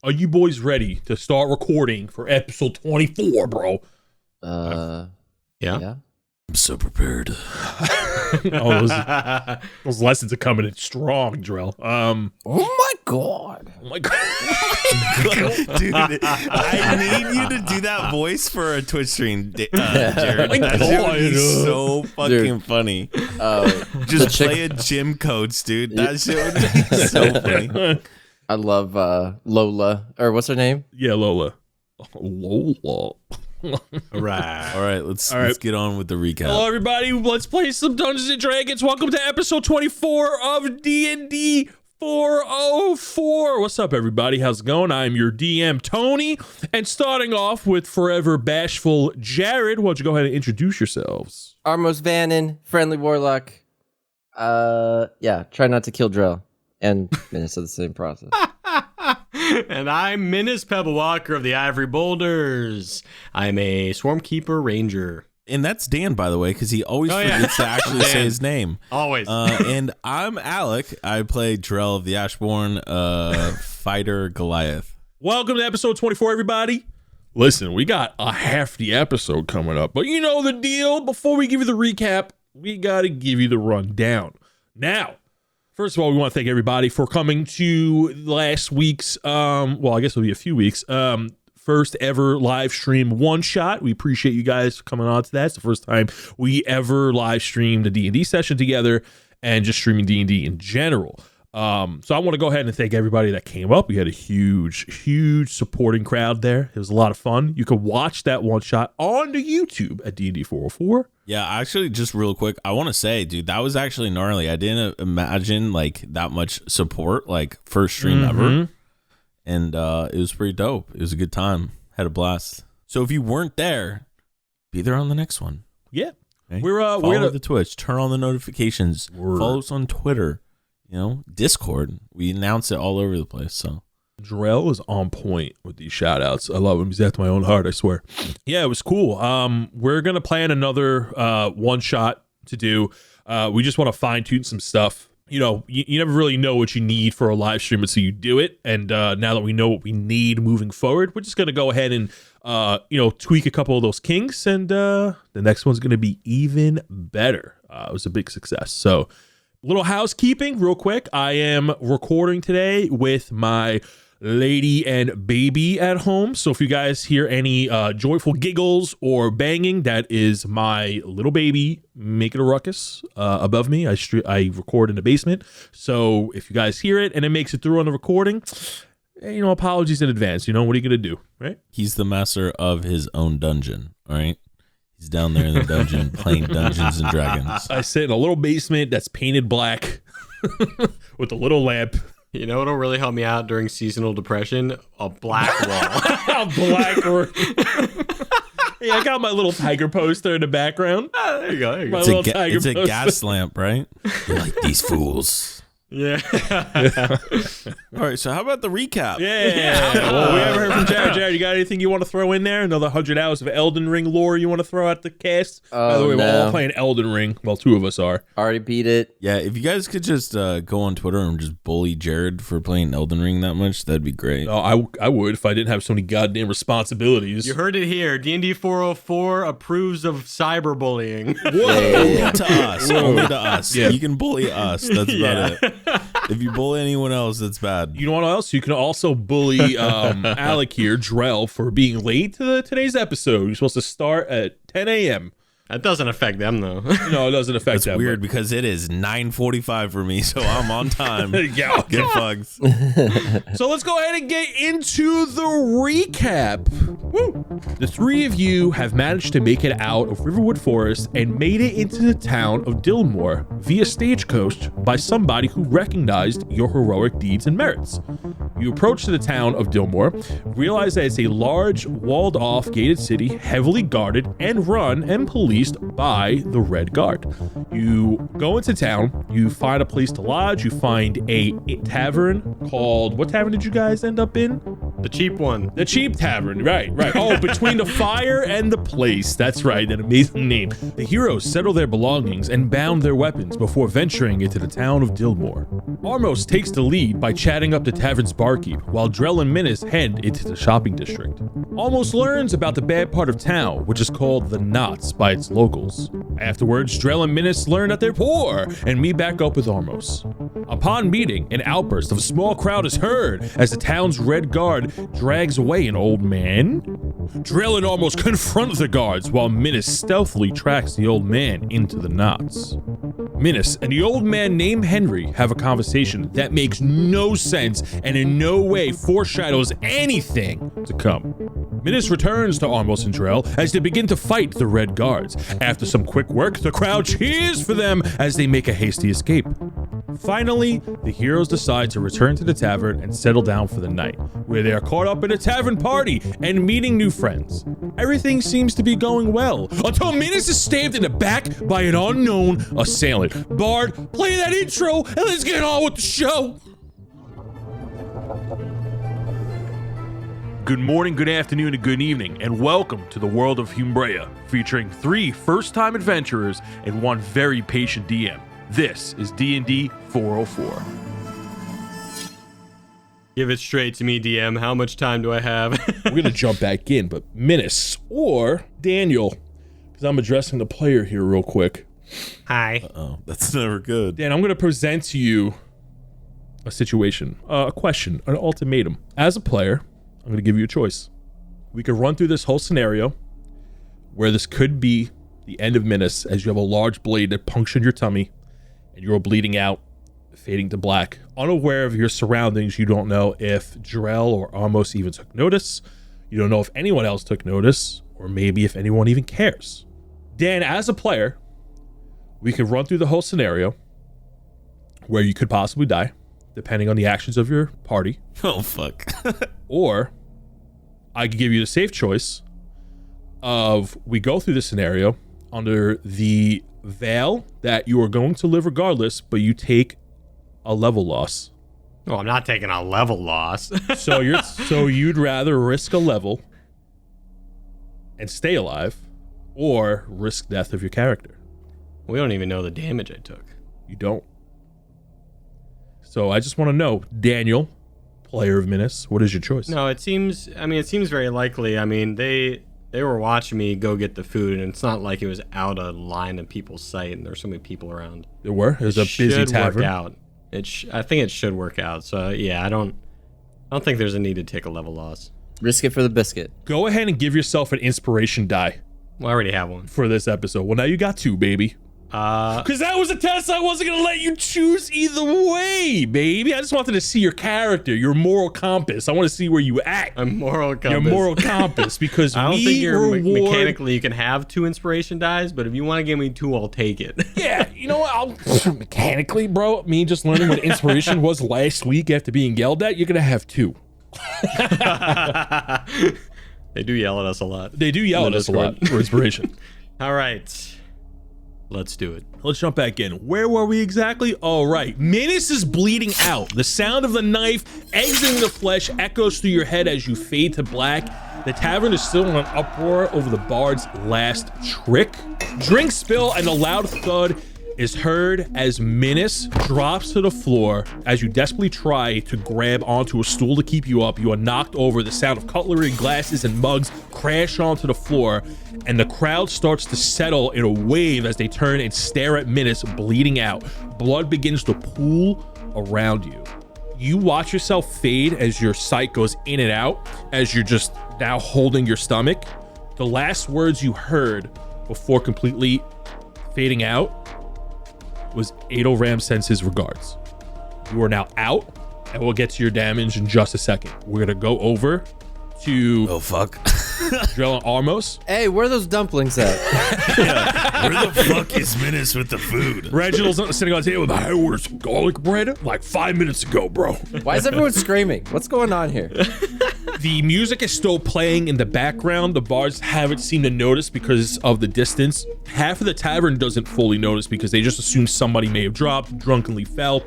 Are you boys ready to start recording for episode 24, bro? Yeah. I'm so prepared. Those lessons are coming in strong, Drell. Oh my god. Oh my god. Dude, I need you to do that voice for a Twitch stream, Jared. That shit would be so fucking funny. Just play a gym coach, dude. That shit would be so funny. I love Lola, or what's her name? Yeah, Lola. Lola. All right, let's get on with the recap. Hello, everybody. Let's play some Dungeons and Dragons. Welcome to episode 24 of DND404. What's up, everybody? How's it going? I'm your DM, Tony. And starting off with forever bashful Jared, why don't you go ahead and introduce yourselves? Armos Vannon, friendly warlock. Yeah, try not to kill Drell. And minutes of the same process. And I'm Menace Pebblewalker of the Ivory Boulders. I'm a Swarmkeeper Ranger. And that's Dan, by the way, because he always forgets to actually say his name. Always. And I'm Alec. I play Drell of the Ashbourne, fighter Goliath. Welcome to episode 24, everybody. Listen, we got a hefty episode coming up, but you know the deal. Before we give you the recap, we got to give you the rundown. Now, first of all, we want to thank everybody for coming to last week's, well, I guess it'll be a few weeks, first ever live stream one shot. We appreciate you guys coming on to that. It's the first time we ever live streamed a D&D session together and just streaming D&D in general. So I want to go ahead and thank everybody that came up. We had a huge supporting crowd there. It was a lot of fun. You can watch that one shot on the YouTube at DND404. Yeah, actually, just real quick, I want to say, dude, that was actually gnarly. I didn't imagine like that much support, like first stream ever. And it was pretty dope. It was a good time. Had a blast. So if you weren't there, be there on the next one. Yeah. Okay? We're follow the Twitch, turn on the notifications, follow us on Twitter, Discord. We announce it all over the place. So Drell is on point with these shout outs. I love him. He's after my own heart, I swear. Yeah, it was cool. We're gonna plan another one shot to do. We just want to fine tune some stuff. You never really know what you need for a live stream until you do it. And now that we know what we need moving forward, we're just gonna go ahead and tweak a couple of those kinks, and the next one's gonna be even better. It was a big success. So, little housekeeping real quick. I am recording today with my lady and baby at home. So if you guys hear any joyful giggles or banging, that is my little baby making a ruckus above me. I record in the basement. So if you guys hear it and it makes it through on the recording, apologies in advance. What are you going to do, right? He's the master of his own dungeon, all right? He's down there in the dungeon playing Dungeons and Dragons. I sit in a little basement that's painted black with a little lamp. You know what'll really help me out during seasonal depression? A black wall. A black room. Yeah, I got my little tiger poster in the background. There you go. It's a gas lamp, right? You're like, these fools. Yeah. All right, so how about the recap? Yeah. Well, we haven't heard from Jared. Jared, you got anything you want to throw in there? Another 100 hours of Elden Ring lore you want to throw at the cast? By the way, we're all playing Elden Ring. Well, two of us are. Already beat it. Yeah, if you guys could just go on Twitter and just bully Jared for playing Elden Ring that much, that'd be great. Oh, I would if I didn't have so many goddamn responsibilities. You heard it here. DND404 approves of cyberbullying. Only to us. Only to us. Yeah. You can bully us. That's about it. If you bully anyone else, that's bad. You know what else? You can also bully Alec here, Drell, for being late to today's episode. You're supposed to start at 10 a.m. That doesn't affect them, though. No, it doesn't affect That's weird because it is 9:45 for me, so I'm on time. Yeah. Get bugs. So let's go ahead and get into the recap. Woo. The three of you have managed to make it out of Riverwood Forest and made it into the town of Dillmore via stagecoach by somebody who recognized your heroic deeds and merits. You approach to the town of Dillmore, realize that it's a large, walled-off, gated city, heavily guarded and run and policed by the Red Guard. You go into town, you find a place to lodge, you find a tavern called, what tavern did you guys end up in? The cheap one. The cheap tavern, right. Oh, between the fire and the place. That's right, an amazing name. The heroes settle their belongings and bound their weapons before venturing into the town of Dillmore. Armos takes the lead by chatting up the tavern's barkeep, while Drell and Minnis head into the shopping district. Almost learns about the bad part of town, which is called the Knots by its locals. Afterwards, Drell and Minnis learn that they're poor and meet back up with Armos. Upon meeting, an outburst of a small crowd is heard as the town's red guard drags away an old man. Drell and Armos confront the guards while Minnis stealthily tracks the old man into the Knots. Minnis and the old man named Henry have a conversation that makes no sense and in no way foreshadows anything to come. Minnis returns to Armos and Drell as they begin to fight the red guards. After some quick work, the crowd cheers for them as they make a hasty escape. Finally, the heroes decide to return to the tavern and settle down for the night, where they are caught up in a tavern party and meeting new friends. Everything seems to be going well, until Minnis is stabbed in the back by an unknown assailant. Bard, play that intro and let's get on with the show! Good morning, good afternoon, and good evening, and welcome to the world of Humbrea, featuring 3 first-time adventurers and 1 very patient DM. This is DND404. Give it straight to me, DM. How much time do I have? We're going to jump back in, but Minnis or Daniel, because I'm addressing the player here real quick. Hi. Oh, that's never good. Dan, I'm going to present to you a situation, a question, an ultimatum. As a player, I'm going to give you a choice. We could run through this whole scenario where this could be the end of Minnis as you have a large blade that punctured your tummy and you're bleeding out, fading to black. Unaware of your surroundings, you don't know if Drell or Armos even took notice. You don't know if anyone else took notice, or maybe if anyone even cares. Dan, as a player, we could run through the whole scenario where you could possibly die, depending on the actions of your party. Oh, fuck. Or I could give you the safe choice of we go through the scenario under the veil that you are going to live regardless, but you take a level loss. Oh, I'm not taking a level loss. So you'd rather risk a level and stay alive, or risk death of your character. We don't even know the damage I took. You don't. So I just want to know, Daniel, player of Minnis, what is your choice? No, it seems very likely. I mean, they were watching me go get the food, and it's not like it was out of line of people's sight, and there's so many people around. There were. It was a busy should tavern. Work out. I think it should work out. So yeah, I don't think there's a need to take a level loss. Risk it for the biscuit. Go ahead and give yourself an inspiration die Well, I already have one. for this episode. Well, now you got 2, baby. Because that was a test. I wasn't going to let you choose either way, baby. I just wanted to see your character, your moral compass. I want to see where you at. A moral compass. Your moral compass, because I don't think you're reward... mechanically you can have 2 inspiration dies, but if you want to give me 2, I'll take it. Yeah, you know what? Mechanically, bro, me just learning what inspiration was last week after being yelled at, you're going to have 2. They do yell at us a lot. They do yell at us a lot for inspiration. All right. Let's do it. Let's jump back in. Where were we exactly? All right. Minnis is bleeding out. The sound of the knife exiting the flesh echoes through your head as you fade to black. The tavern is still in an uproar over the bard's last trick. Drink spill and a loud thud is heard as Minnis drops to the floor. As you desperately try to grab onto a stool to keep you up, you are knocked over. The sound of cutlery, glasses, and mugs crash onto the floor, and the crowd starts to settle in a wave as they turn and stare at Minnis bleeding out. Blood begins to pool around you. You watch yourself fade as your sight goes in and out, as you're just now holding your stomach. The last words you heard before completely fading out was Adel sends his regards. You are now out, and we'll get to your damage in just a second. We're gonna go over to Oh, fuck. Drell and Armos. Hey, where are those dumplings at? Where the fuck is Minnis with the food? Reginald's sitting on the table with I ordered some garlic bread like 5 minutes ago, bro. Why is everyone screaming? What's going on here? The music is still playing in the background. The bards haven't seemed to notice because of the distance. Half of the tavern doesn't fully notice because they just assume somebody may have dropped, drunkenly fell.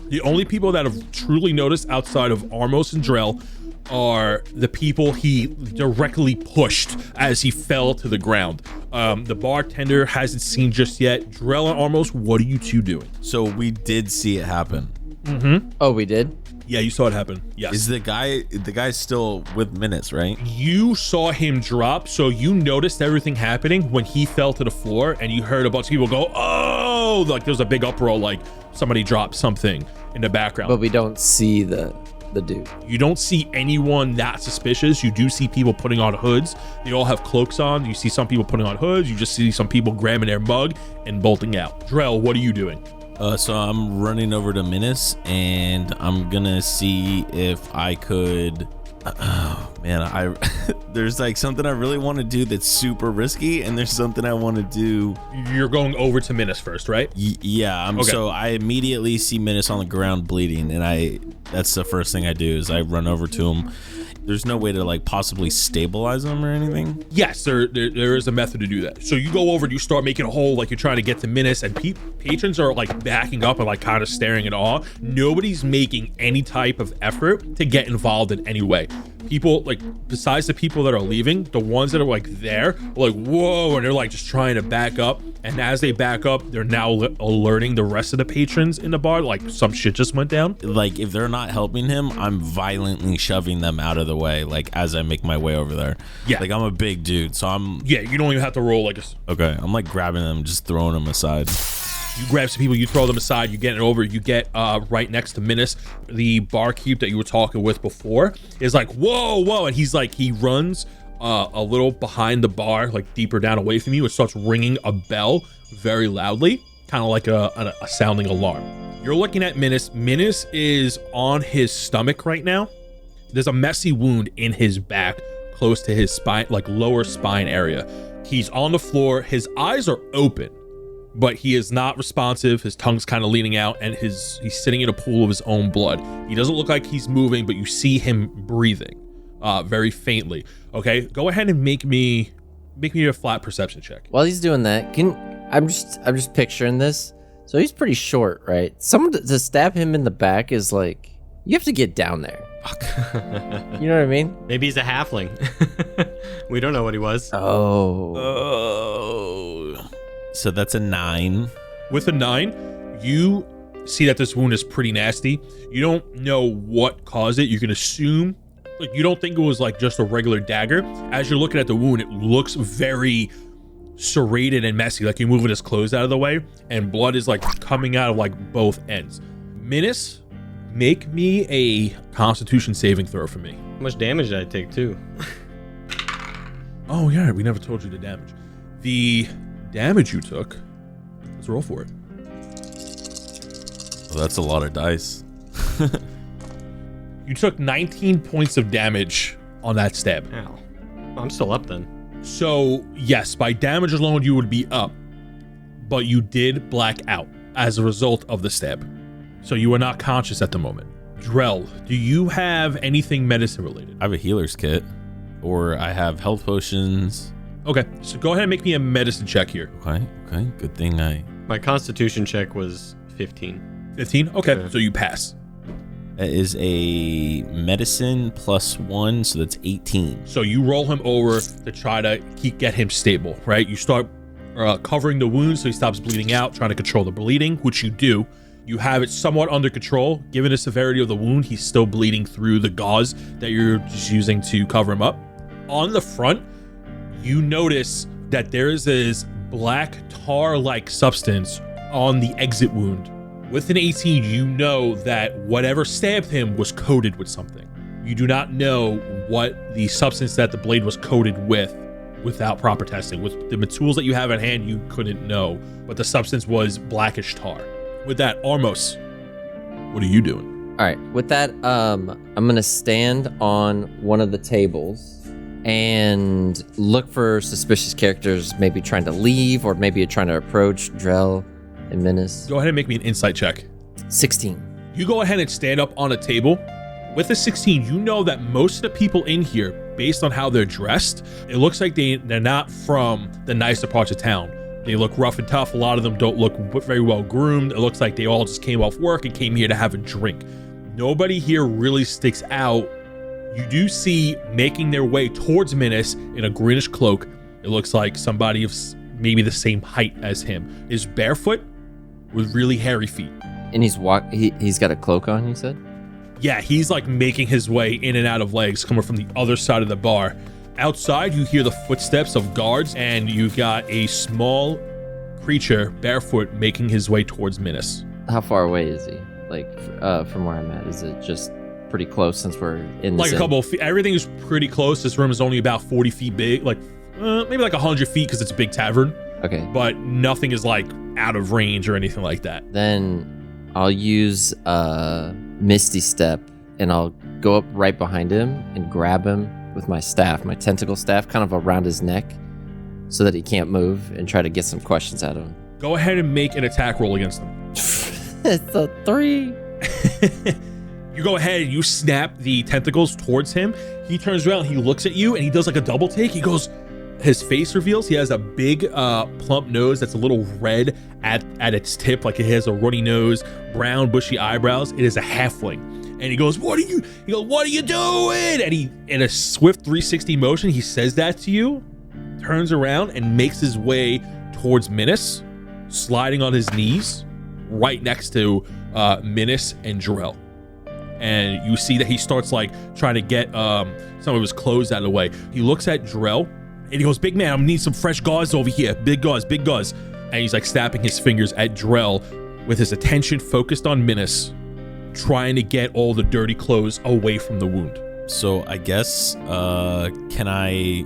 The only people that have truly noticed outside of Armos and Drell are the people he directly pushed as he fell to the ground. The bartender hasn't seen just yet. Drell and Armos, what are you two doing? So we did see it happen. Oh, we did? Yeah, you saw it happen. Yes. Is the guy still with Menace, right? You saw him drop, so you noticed everything happening when he fell to the floor, and you heard a bunch of people go, oh, like there was a big uproar, like somebody dropped something in the background. But we don't see the dude. You don't see anyone that suspicious. You do see people putting on hoods. They all have cloaks on. You see some people putting on hoods. You just see some people grabbing their mug and bolting out. Drell, what are you doing? So I'm running over to Menace, and I'm gonna see if I could. Oh man, there's like something I really want to do that's super risky, and there's something I want to do. You're going over to Menace first, right? Yeah. Okay. So I immediately see Menace on the ground bleeding, and that's the first thing I do is I run over to him. There's no way to like possibly stabilize him or anything. Yes, there is a method to do that. So you go over and you start making a hole like you're trying to get to Menace, and patrons are like backing up and like kind of staring in awe. Nobody's making any type of effort to get involved in any way. People, like, besides the people that are leaving, the ones that are like there are like, whoa, and they're like just trying to back up. And as they back up, they're now alerting the rest of the patrons in the bar, like some shit just went down. Like if they're not helping him, I'm violently shoving them out of the way, like as I make my way over there. Yeah. Like I'm a big dude, so Yeah, you don't even have to roll like a... okay. I'm like grabbing them, just throwing them aside. You grab some people, you throw them aside, you get it over, you get right next to Menace. The barkeep that you were talking with before is like, whoa, and he's like, he runs a little behind the bar, like deeper down away from you, and starts ringing a bell very loudly, kind of like a sounding alarm. You're looking at Menace. Menace is on his stomach right now. There's a messy wound in his back, close to his spine, like lower spine area. He's on the floor, his eyes are open, but he is not responsive. His tongue's kind of leaning out, and he's sitting in a pool of his own blood. He doesn't look like he's moving, but you see him breathing very faintly. Okay, go ahead and make me a flat perception check. While he's doing that, I'm just picturing this. So he's pretty short, right? Someone to stab him in the back is like, you have to get down there. You know what I mean? Maybe he's a halfling. We don't know what he was. Oh. So that's a 9. With a 9, you see that this wound is pretty nasty. You don't know what caused it. You can assume, like, you don't think it was like just a regular dagger. As you're looking at the wound, it looks very serrated and messy, like you're moving his clothes out of the way, and blood is like coming out of like both ends. Menace, make me a Constitution saving throw for me. How much damage did I take too? Oh yeah, we never told you the damage. The damage you took, let's roll for it. Well, that's a lot of dice. You took 19 points of damage on that stab. Ow. I'm still up then. So yes, by damage alone you would be up, but you did black out as a result of the stab. So you are not conscious at the moment. Drell, do you have anything medicine related? I have a healer's kit, or I have health potions. Okay, so go ahead and make me a medicine check here. Okay, good thing My Constitution check was 15. 15? Okay, Yeah. so you pass. That is a medicine +1, so that's 18. So you roll him over to try to get him stable, right? You start covering the wound so he stops bleeding out, trying to control the bleeding, which you do. You have it somewhat under control. Given the severity of the wound, he's still bleeding through the gauze that you're just using to cover him up. On the front, you notice that there is this black tar-like substance on the exit wound. With an 18, you know that whatever stabbed him was coated with something. You do not know what the substance that the blade was coated with without proper testing. With the tools that you have at hand, you couldn't know, but the substance was blackish tar. With that, Armos, what are you doing? All right. With that, I'm gonna stand on one of the tables and look for suspicious characters, maybe trying to leave or maybe trying to approach Drell and Menace. Go ahead and make me an insight check. 16. You go ahead and stand up on a table. With a 16, you know that most of the people in here, based on how they're dressed, it looks like they're not from the nicer parts of town. They look rough and tough. A lot of them don't look very well groomed. It looks like they all just came off work and came here to have a drink. Nobody here really sticks out You do see making their way towards Menace in a greenish cloak. It looks like somebody of maybe the same height as him. Is barefoot with really hairy feet. And he's got a cloak on, you said? Yeah, he's like making his way in and out of legs coming from the other side of the bar. Outside, you hear the footsteps of guards, and you got a small creature barefoot making his way towards Menace. How far away is he? Like, from where I'm at? Is it just pretty close since we're in the Like a couple of feet. Everything is pretty close. This room is only about 40 feet big, like maybe like 100 feet because it's a big tavern. Okay. But nothing is like out of range or anything like that. Then I'll use Misty Step, and I'll go up right behind him and grab him with my staff, my tentacle staff, kind of around his neck so that he can't move, and try to get some questions out of him. Go ahead and make an attack roll against them. It's a 3. You go ahead and you snap the tentacles towards him. He turns around, he looks at you, and he does like a double take. He goes, his face reveals he has a big plump nose that's a little red at its tip, like it has a runny nose, brown bushy eyebrows. It is a halfling. And he goes, what are you doing? And he, in a swift 360 motion, he says that to you, turns around and makes his way towards Menace, sliding on his knees right next to Menace and Jarrell. And you see that he starts like trying to get some of his clothes out of the way. He looks at Jarrell and he goes, big man, I'm gonna need some fresh gauze over here. Big gauze. And he's like snapping his fingers at Jarrell with his attention focused on Menace, trying to get all the dirty clothes away from the wound. So I guess, can I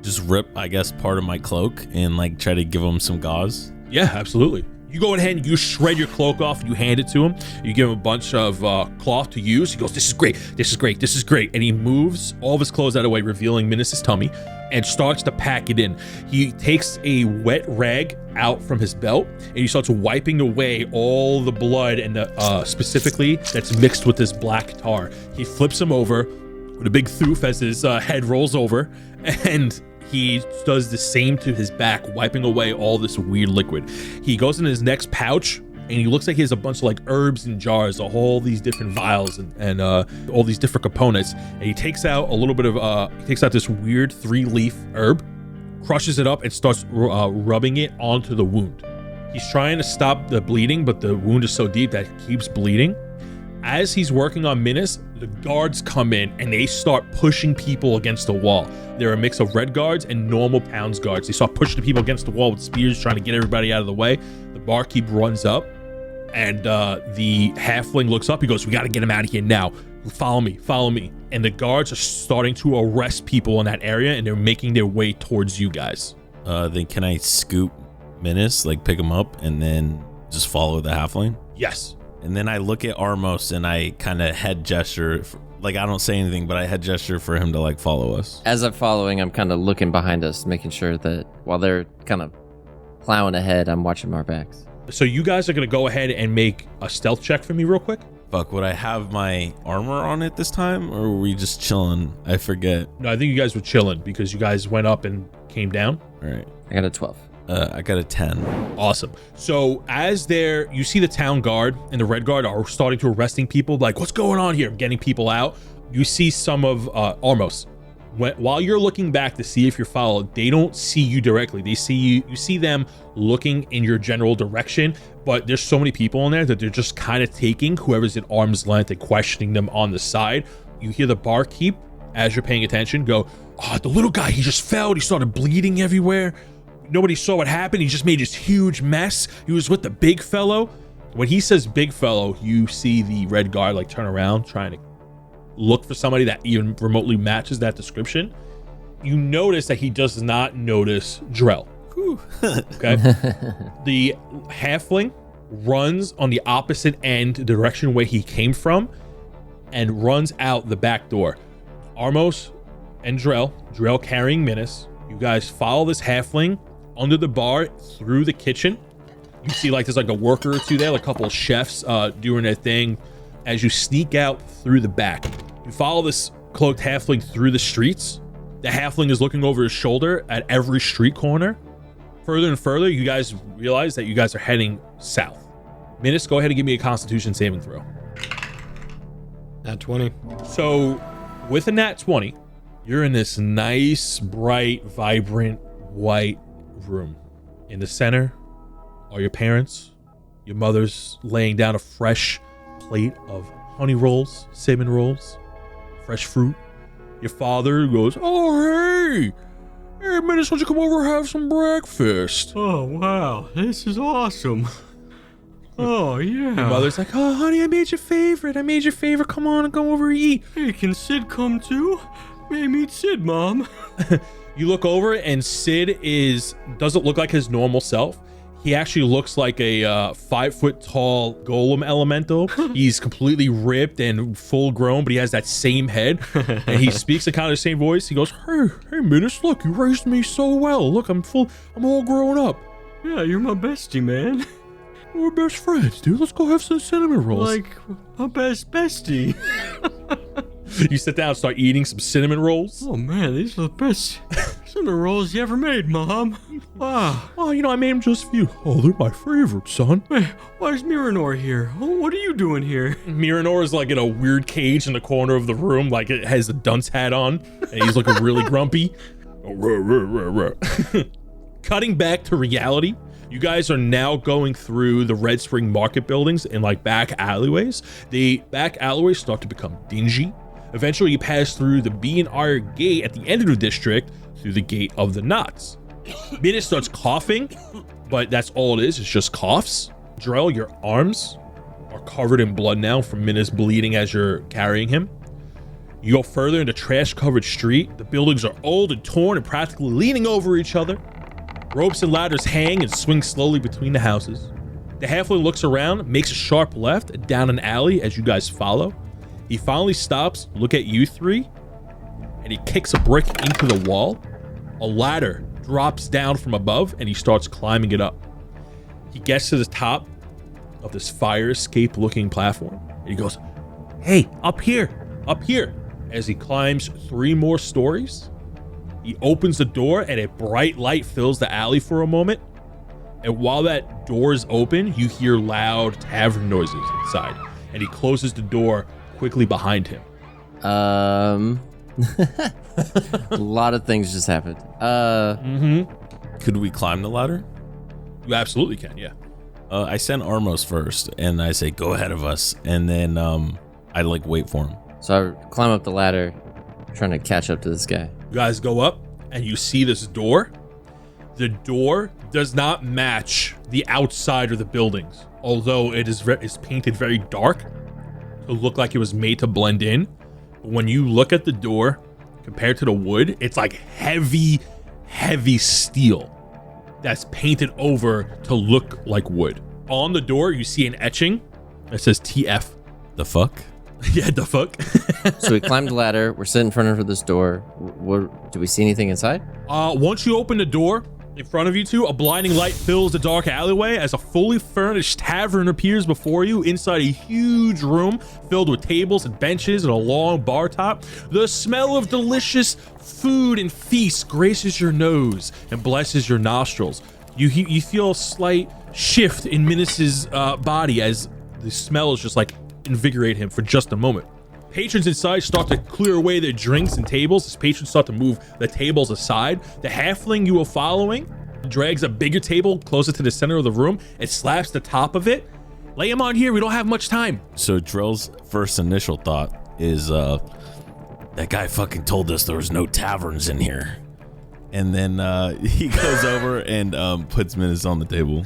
just rip, I guess, part of my cloak and like try to give him some gauze? Yeah, absolutely. You go ahead and you shred your cloak off, you hand it to him, you give him a bunch of cloth to use. He goes, this is great. And he moves all of his clothes out of the way, revealing Menace's tummy, and starts to pack it in. He takes a wet rag out from his belt and he starts wiping away all the blood and the specifically that's mixed with this black tar. He flips him over with a big thoof as his head rolls over, and he does the same to his back, wiping away all this weird liquid. He goes in his next pouch and he looks like he has a bunch of like herbs and jars, all these different vials and all these different components. And he takes out a little bit of, he takes out this weird 3-leaf herb, crushes it up and starts rubbing it onto the wound. He's trying to stop the bleeding, but the wound is so deep that it keeps bleeding. As he's working on Menace, the guards come in and they start pushing people against the wall. They're a mix of red guards and normal towns guards. They start pushing the people against the wall with spears, trying to get everybody out of the way. The barkeep runs up and the halfling looks up. He goes, we got to get him out of here now. Follow me. And the guards are starting to arrest people in that area and they're making their way towards you guys. Then can I scoop Menace, like pick him up and then just follow the halfling? Yes. And then I look at Armos and I kind of head gesture, like I don't say anything, but I head gesture for him to like follow us. As I'm following, I'm kind of looking behind us, making sure that while they're kind of plowing ahead, I'm watching our backs. So you guys are going to go ahead and make a stealth check for me real quick. Fuck, would I have my armor on it this time or were we just chilling? I forget. No, I think you guys were chilling because you guys went up and came down. All right. I got a 12. I got a 10. Awesome. So as you see the town guard and the red guard are starting to arresting people, like, what's going on here? Getting people out. You see some of Armos. While you're looking back to see if you're followed, they don't see you directly. They see you. You see them looking in your general direction, but there's so many people in there that they're just kind of taking whoever's at arm's length and questioning them on the side. You hear the barkeep, as you're paying attention, go, oh, the little guy, he just fell. He started bleeding everywhere. Nobody saw what happened. He just made this huge mess. He was with the big fellow. When he says big fellow, you see the red guard like turn around, trying to look for somebody that even remotely matches that description. You notice that he does not notice Drell. Okay. The halfling runs on the opposite end, the direction where he came from, and runs out the back door. Armos and Drell carrying Menace. You guys follow this halfling under the bar through the kitchen. You see like there's like a worker or two there, like a couple of chefs doing their thing. As you sneak out through the back, you follow this cloaked halfling through the streets. The halfling is looking over his shoulder at every street corner. Further and further, you guys realize that you guys are heading south. Menace, go ahead and give me a Constitution saving throw. At 20. So With a nat 20, you're in this nice, bright, vibrant, white room. In the center are your parents. Your mother's laying down a fresh plate of honey rolls, cinnamon rolls, fresh fruit. Your father goes, "Oh, hey, Menace, why don't you come over and have some breakfast?" Oh, wow. This is awesome. Oh, yeah. Your mother's like, "Oh, honey, I made your favorite. Come on and come over and eat." Hey, can Sid come too? May meet Sid, Mom. You look over and Sid doesn't look like his normal self. He actually looks like a 5-foot tall golem elemental. He's completely ripped and full grown, but he has that same head. And he speaks in kind of the same voice. He goes, Hey, Menace, look, you raised me so well. Look, I'm all grown up. Yeah, you're my bestie, man. We're best friends, dude. Let's go have some cinnamon rolls. Like, my bestie. You sit down and start eating some cinnamon rolls. Oh, man, these are the best cinnamon rolls you ever made, Mom. Wow. Oh, I made them just for you. Oh, they're my favorite, son. Hey, why is Miranor here? Oh, what are you doing here? Miranor is like in a weird cage in the corner of the room, like it has a dunce hat on, and he's looking really grumpy. Cutting back to reality, you guys are now going through the Red Spring Market buildings and like back alleyways. The back alleyways start to become dingy. Eventually, you pass through the B&R gate at the end of the district through the Gate of the Knots. Minus starts coughing, but that's all it is. It's just coughs. Drell, your arms are covered in blood now from Minus bleeding as you're carrying him. You go further into trash-covered street. The buildings are old and torn and practically leaning over each other. Ropes and ladders hang and swing slowly between the houses. The halfling looks around, makes a sharp left and down an alley as you guys follow. He finally stops, look at you three, and he kicks a brick into the wall. A ladder drops down from above and he starts climbing it up. He gets to the top of this fire escape looking platform and he goes, "Hey, up here. As he climbs 3 more stories, he opens the door and a bright light fills the alley for a moment. And while that door is open, you hear loud tavern noises inside and he closes the door quickly behind him. A lot of things just happened. Could we climb the ladder? You absolutely can, yeah. I send Armos first, and I say, go ahead of us, and then I wait for him. So I climb up the ladder, trying to catch up to this guy. You guys go up and you see this door. The door does not match the outside of the buildings, although it is painted very dark to look like it was made to blend in. But when you look at the door compared to the wood, it's like heavy steel that's painted over to look like wood. On the door, you see an etching that says TF. The fuck? Yeah, the fuck. So we climbed the ladder. We're sitting in front of this door. Do we see anything inside? Once you open the door in front of you two, a blinding light fills the dark alleyway as a fully furnished tavern appears before you inside a huge room filled with tables and benches and a long bar top. The smell of delicious food and feast graces your nose and blesses your nostrils. You feel a slight shift in Minus's body as the smell is just like invigorate him for just a moment. Patrons inside start to clear away their drinks and tables as patrons start to move the tables aside. The halfling you were following drags a bigger table closer to the center of the room and slaps the top of it. Lay him on here, we don't have much time. So Drell's first initial thought is, that guy fucking told us there was no taverns in here. And then he goes over and puts Minus on the table.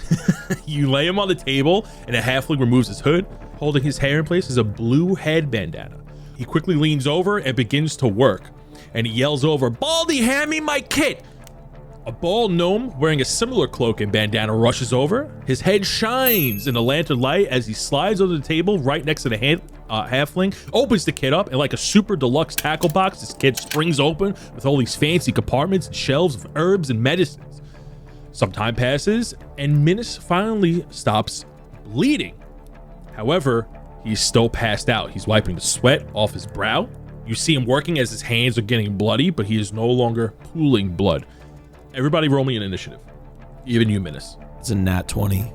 You lay him on the table and a halfling removes his hood. Holding his hair in place is a blue head bandana. He quickly leans over and begins to work. And he yells over, "Baldy, hand me my kit!" A bald gnome wearing a similar cloak and bandana rushes over. His head shines in the lantern light as he slides over the table right next to the halfling, opens the kit up, and like a super deluxe tackle box, this kit springs open with all these fancy compartments and shelves of herbs and medicines. Some time passes, and Minus finally stops bleeding. However, he's still passed out. He's wiping the sweat off his brow. You see him working as his hands are getting bloody, but he is no longer pooling blood. Everybody roll me an initiative. Even you, Minus. It's a nat 20.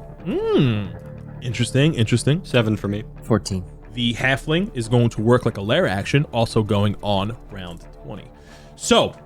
Interesting. 7 for me. 14. The halfling is going to work like a lair action, also going on round 20. So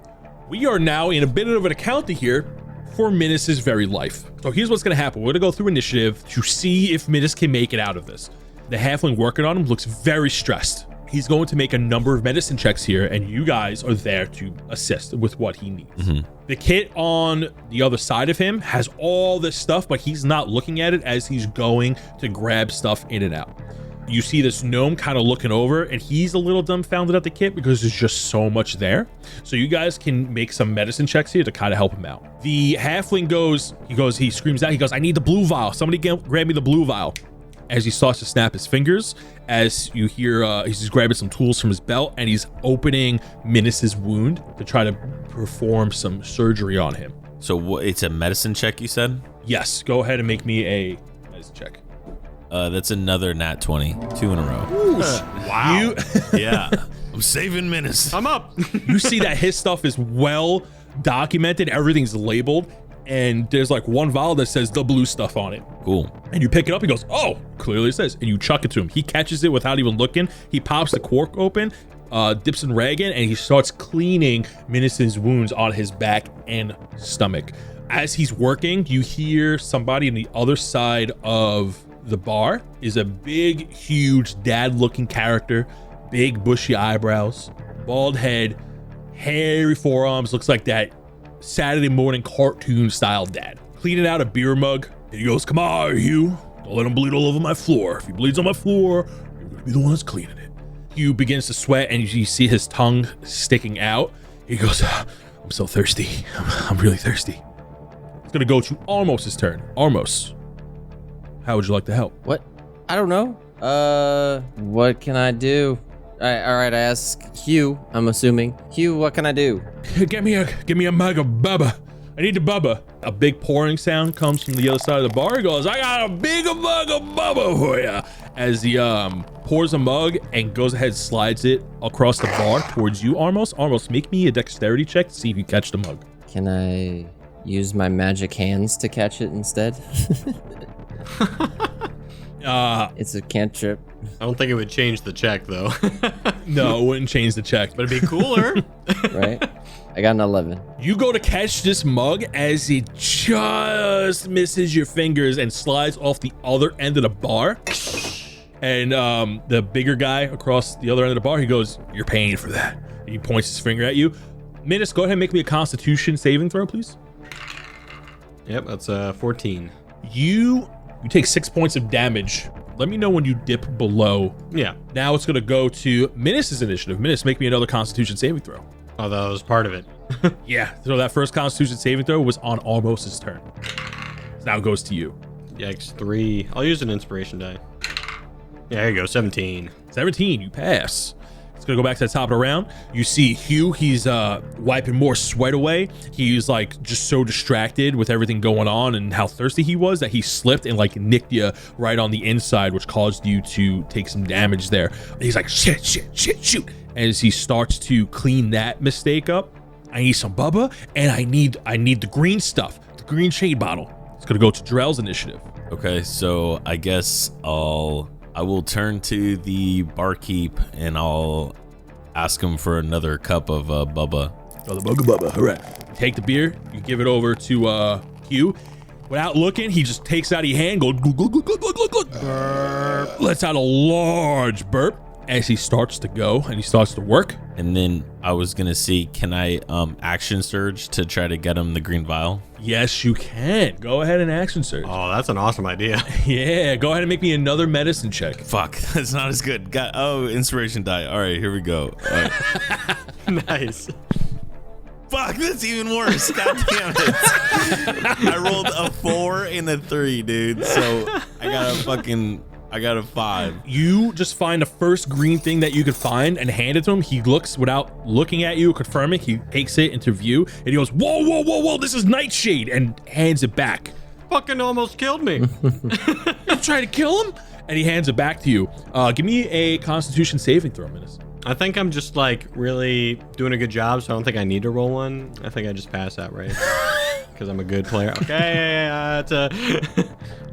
we are now in a bit of an encounter here for Minus's very life. So here's what's going to happen. We're going to go through initiative to see if Minus can make it out of this. The halfling working on him looks very stressed. He's going to make a number of medicine checks here, and you guys are there to assist with what he needs. The kid on the other side of him has all this stuff, but he's not looking at it as he's going to grab stuff in and out. You see this gnome kind of looking over, and he's a little dumbfounded at the kit because there's just so much there. So you guys can make some medicine checks here to kind of help him out. The halfling he screams out, he goes, I need the blue vial. Somebody grab me the blue vial. As he starts to snap his fingers, as you hear, he's just grabbing some tools from his belt, and he's opening Minus's wound to try to perform some surgery on him. So it's a medicine check, you said? Yes, go ahead and make me a medicine check. That's another nat 20, 2 in a row. Ooh, wow. Yeah, I'm saving Minus. I'm up. You see that his stuff is well documented, everything's labeled, and there's like one vial that says the blue stuff on it. Cool. And you pick it up, he goes, oh, clearly it says, and you chuck it to him. He catches it without even looking. He pops the cork open, dips in rag in, and he starts cleaning Minus's wounds on his back and stomach. As he's working, you hear somebody on the other side of the bar is a big, huge dad-looking character, big bushy eyebrows, bald head, hairy forearms, looks like that Saturday morning cartoon style dad. Cleaning out a beer mug, and he goes, come on, Hugh, don't let him bleed all over my floor. If he bleeds on my floor, you're gonna be the one that's cleaning it. Hugh begins to sweat, and you see his tongue sticking out. He goes, I'm so thirsty. I'm really thirsty. It's gonna go to Armos's turn. Armos, how would you like to help? What? I don't know. What can I do? All right, I ask Hugh, I'm assuming. Hugh, what can I do? Give me a mug of bubba. I need the bubba. A big pouring sound comes from the other side of the bar. He goes, I got a big mug of bubba for you. As he pours a mug and goes ahead, slides it across the bar towards you, Armos. Armos, make me a dexterity check to see if you catch the mug. Can I use my magic hands to catch it instead? It's a cantrip. I don't think it would change the check, though. No, it wouldn't change the check. But it'd be cooler. Right? I got an 11. You go to catch this mug as it just misses your fingers and slides off the other end of the bar. And the bigger guy across the other end of the bar, he goes, you're paying for that. And he points his finger at you. Minus, go ahead and make me a Constitution saving throw, please. Yep, that's 14. You take 6 points of damage. Let me know when you dip below. Yeah. Now it's going to go to Minus's initiative. Minus, make me another Constitution saving throw. Oh, that was part of it. Yeah, so that first Constitution saving throw was on Armos's turn. So now it goes to you. Yikes, 3. I'll use an inspiration die. Yeah, there you go, 17. 17, you pass. It's gonna go back to the top of the round. You see Hugh, he's wiping more sweat away. He's like just so distracted with everything going on and how thirsty he was that he slipped and like nicked you right on the inside, which caused you to take some damage there. And he's like, shit, shoot. As he starts to clean that mistake up, I need some bubba and I need the green stuff, the green shade bottle. It's gonna go to Drell's initiative. Okay, so I guess I will turn to the barkeep and I'll ask him for another cup of bubba. Oh, the bubba. All right. You take the beer, you give it over to Hugh. Without looking, he just takes out a hand, goes glug, glug, glug, glug, glug, glug, glug. Lets out a large burp as he starts to go and he starts to work. And then I was gonna see, can I action surge to try to get him the green vial? Yes, you can. Go ahead and action surge. Oh, that's an awesome idea. Yeah, go ahead and make me another medicine check. Fuck, that's not as good. Inspiration die. All right, here we go. All right. Nice. Fuck, that's even worse. God damn it. I rolled a 4 and a 3, dude. So I got a 5. You just find the first green thing that you could find and hand it to him. He looks without looking at you, confirming. He takes it into view and he goes, whoa, this is Nightshade, and hands it back. Fucking almost killed me. You trying to kill him? And he hands it back to you. Give me a Constitution saving throw, Minus. I think I'm just like really doing a good job, so I don't think I need to roll one. I think I just pass that, right? because I'm a good player. Okay, it's a.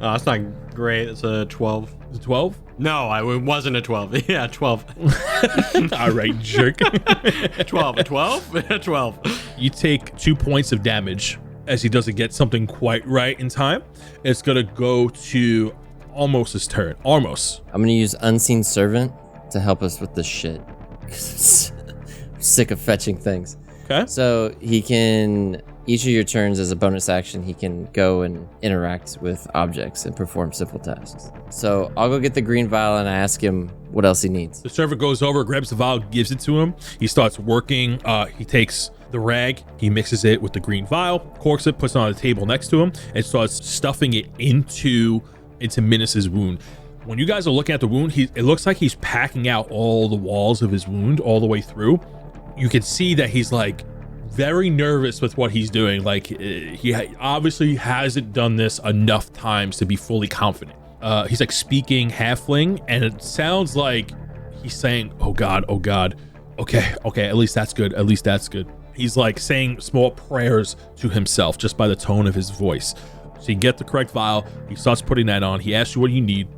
Oh, it's not great. It's a 12. Is it 12? No, it wasn't a 12. Yeah, 12. All right, jerk. 12. A 12? A 12. You take 2 points of damage as he doesn't get something quite right in time. It's going to go to Almost's turn. Almost. I'm gonna use Unseen Servant to help us with this shit. I'm sick of fetching things. Okay. So he can, each of your turns as a bonus action, he can go and interact with objects and perform simple tasks. So I'll go get the green vial and I ask him what else he needs. The servant goes over, grabs the vial, gives it to him. He starts working. He takes the rag, he mixes it with the green vial, corks it, puts it on the table next to him, and starts stuffing it into Minis's wound. When you guys are looking at the wound, it looks like he's packing out all the walls of his wound all the way through. You can see that he's like very nervous with what he's doing. Like he obviously hasn't done this enough times to be fully confident. He's like speaking halfling, and it sounds like he's saying, "Oh God, oh God. Okay, at least that's good. At least that's good." He's like saying small prayers to himself just by the tone of his voice. So you get the correct vial. He starts putting that on. He asks you what you need.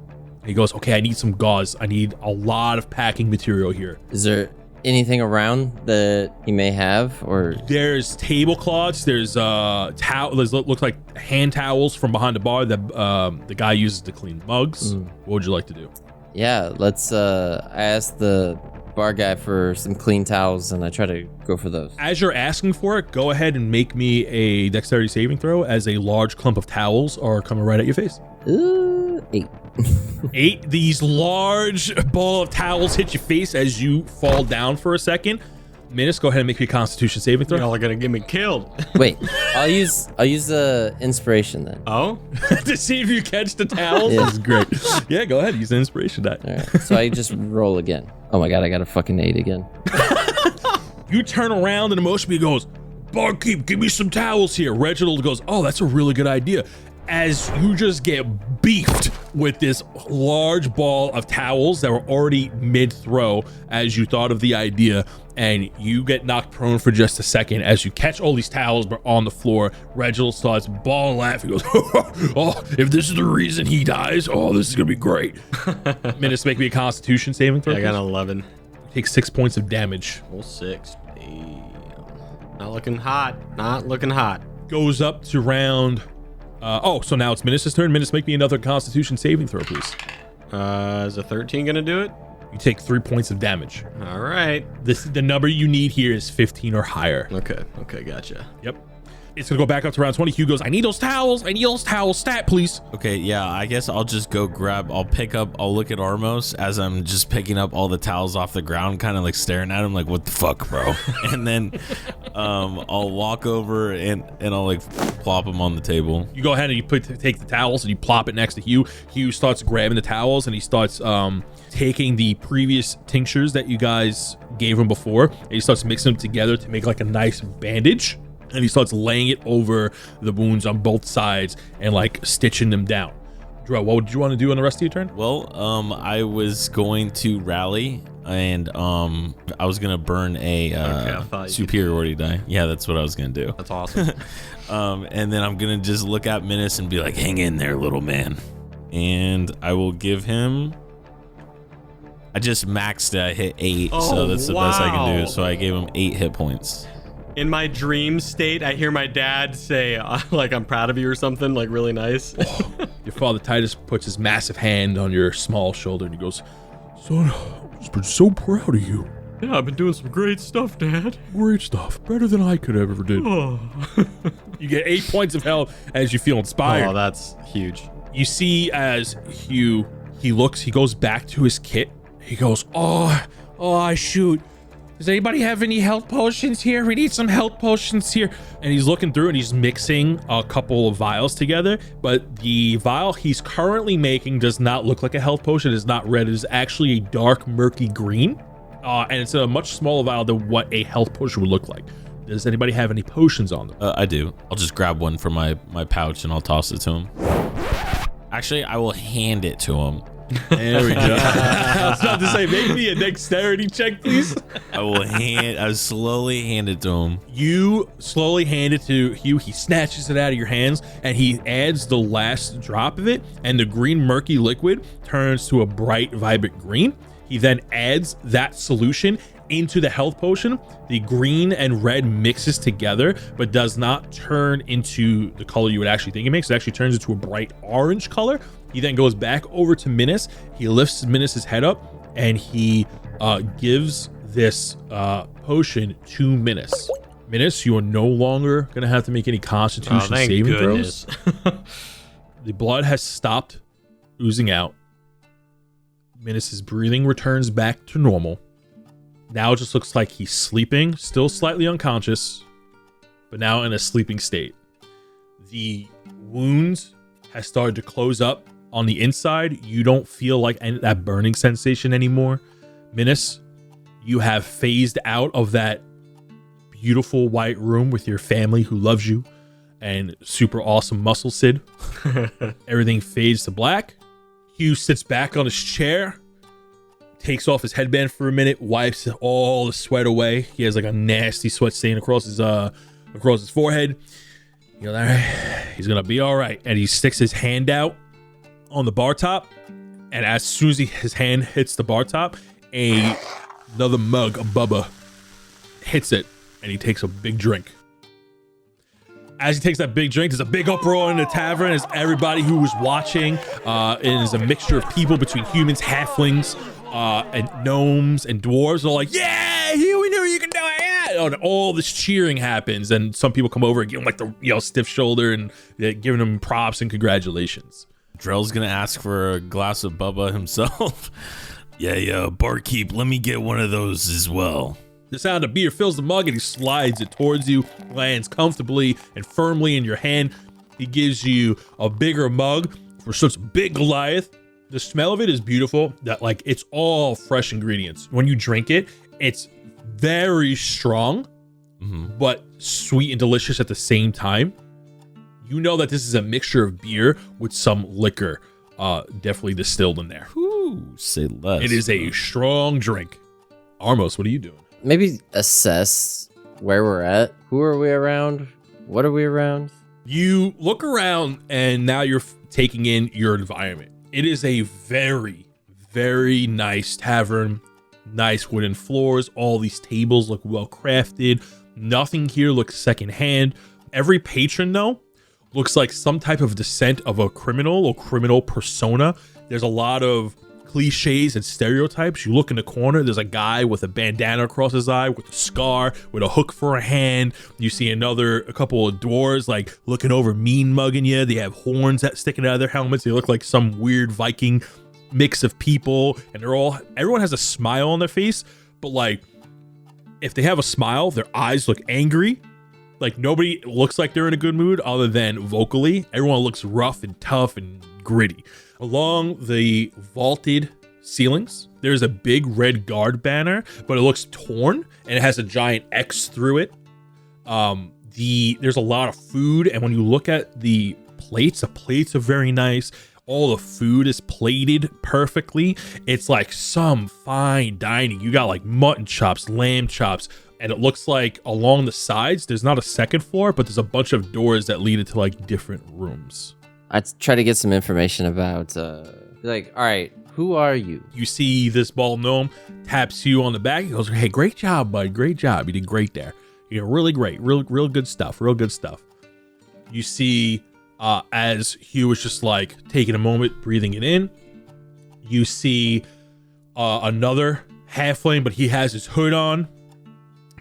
He goes, "Okay, I need some gauze. I need a lot of packing material here." Is there anything around that he may have, or There's tablecloths. There's towels. Looks like hand towels from behind the bar that the guy uses to clean mugs. What would you like to do? yeah, let's I asked the bar guy for some clean towels and I try to go for those. As you're asking for it, go ahead and make me a dexterity saving throw as a large clump of towels are coming right at your face. 8. 8. These large ball of towels hit your face as you fall down for a second. Minis, go ahead and make me a constitution saving throw. Y'all are gonna get me killed. Wait, I'll use the inspiration then. Oh? To see if you catch the towels. Yeah. This is great. Yeah, go ahead. Use the inspiration die. All right, so I just roll again. Oh my god, I got a fucking 8 again. You turn around and Emotion goes, "Barkeep, give me some towels here." Reginald goes, "Oh, that's a really good idea." As you just get beefed with this large ball of towels that were already mid-throw as you thought of the idea, and you get knocked prone for just a second as you catch all these towels but on the floor. Reginald starts bawling laughing. He goes, "Oh, if this is the reason he dies, oh, this is gonna be great." Minutes, make me a constitution saving throw. I got an please. 11. Take 6 points of damage. Full 6. Damn. Not looking hot. Not looking hot. Goes up to round... so now it's Minus' turn. Minus, make me another constitution saving throw, please. Is a 13 gonna do it? You take 3 points of damage. All right. The number you need here is 15 or higher. Okay, gotcha. Yep. It's gonna go back up to round 20. Hugh goes, "I need those towels. I need those towels. Stat, please." Okay, yeah, I guess I'll just go I'll look at Armos as I'm just picking up all the towels off the ground, kind of like staring at him like, "What the fuck, bro?" And then I'll walk over and I'll like plop them on the table. You go ahead and you take the towels and you plop it next to Hugh. Hugh starts grabbing the towels and he starts taking the previous tinctures that you guys gave him before, and he starts mixing them together to make like a nice bandage. And he starts laying it over the wounds on both sides and like stitching them down. Dro, what would you want to do on the rest of your turn? Well, I was going to rally and I was gonna burn I thought a you superiority die. Yeah, that's what I was gonna do. That's awesome. And then I'm gonna just look at Menace and be like, "Hang in there, little man." And I will give him. I just maxed it. I hit 8, so that's the best I can do. So I gave him 8 hit points. In my dream state, I hear my dad say, like, "I'm proud of you" or something, like really nice. Your father Titus puts his massive hand on your small shoulder and he goes, "Son, I've been so proud of you. Yeah, I've been doing some great stuff, Dad. Great stuff. Better than I could ever did." Oh, You get 8 points of health as you feel inspired. that's huge. You see as Hugh, he goes back to his kit. He goes, oh, shoot. Does anybody have any health potions here? We need some health potions here. And he's looking through and he's mixing a couple of vials together. But the vial he's currently making does not look like a health potion. It is not red. It is actually a dark, murky green. And it's a much smaller vial than what a health potion would look like. Does anybody have any potions on them? I do. I'll just grab one from my pouch and I'll toss it to him. Actually, I will hand it to him. There we go. I was about to say, make me a dexterity check, please. I slowly hand it to him. You slowly hand it to Hugh. He snatches it out of your hands and he adds the last drop of it, and the green murky liquid turns to a bright, vibrant green. He then adds that solution into the health potion. The green and red mixes together, but does not turn into the color you would actually think it makes. It actually turns into a bright orange color. He then goes back over to Minas. He lifts Minas's head up and he gives this potion to Minas. Minas, you are no longer going to have to make any Constitution saving throws. The blood has stopped oozing out. Minas's breathing returns back to normal. Now it just looks like he's sleeping, still slightly unconscious, but now in a sleeping state. The wound has started to close up on the inside. You don't feel like that burning sensation anymore. Minas, you have phased out of that beautiful white room with your family who loves you and super awesome muscle Sid. Everything fades to black. Hugh sits back on his chair, takes off his headband for a minute, wipes all the sweat away. He has like a nasty sweat stain across his forehead. You know, all right, he's gonna be all right. And he sticks his hand out on the bar top, and as soon as his hand hits the bar top, another mug of Bubba hits it, and he takes a big drink. As he takes that big drink, there's a big uproar in the tavern as everybody who was watching, it is a mixture of people between humans, halflings, and gnomes and dwarves are all like, yeah, here we knew you can do it. Yeah. And all this cheering happens, and some people come over and give him like the stiff shoulder and giving him props and congratulations. Drell's gonna ask for a glass of Bubba himself. Yeah, barkeep, let me get one of those as well. The sound of beer fills the mug and he slides it towards you, lands comfortably and firmly in your hand. He gives you a bigger mug for such a big Goliath. The smell of it is beautiful, that like it's all fresh ingredients. When you drink it, it's very strong, but sweet and delicious at the same time. You know that this is a mixture of beer with some liquor, definitely distilled in there. Ooh, say less. It is a strong drink. Armos, what are you doing? Maybe assess where we're at. Who are we around? What are we around? You look around and now you're taking in your environment. It is a very, very nice tavern. Nice wooden floors. All these tables look well crafted. Nothing here looks secondhand. Every patron, though, looks like some type of descent of a criminal or criminal persona. There's a lot of cliches and stereotypes. You look in the corner, there's a guy with a bandana across his eye with a scar, with a hook for a hand. You see a couple of dwarves like looking over, mean mugging you. They have horns that sticking out of their helmets. They look like some weird Viking mix of people, and everyone has a smile on their face, but like if they have a smile, their eyes look angry. Like nobody looks like they're in a good mood other than vocally. Everyone looks rough and tough and gritty. Along the vaulted ceilings, there's a big red guard banner, but it looks torn and it has a giant X through it. There's a lot of food, and when you look at the plates are very nice. All the food is plated perfectly. It's like some fine dining. You got like mutton chops, lamb chops, and it looks like along the sides, there's not a second floor, but there's a bunch of doors that lead into like different rooms. I try to get some information about, like, all right, who are you? You see this bald gnome taps you on the back. He goes, hey, great job, bud. Great job. You did great there. You did really great. Real good stuff. Real good stuff. You see, as Hugh was just like taking a moment, breathing it in, you see another halfling, but he has his hood on,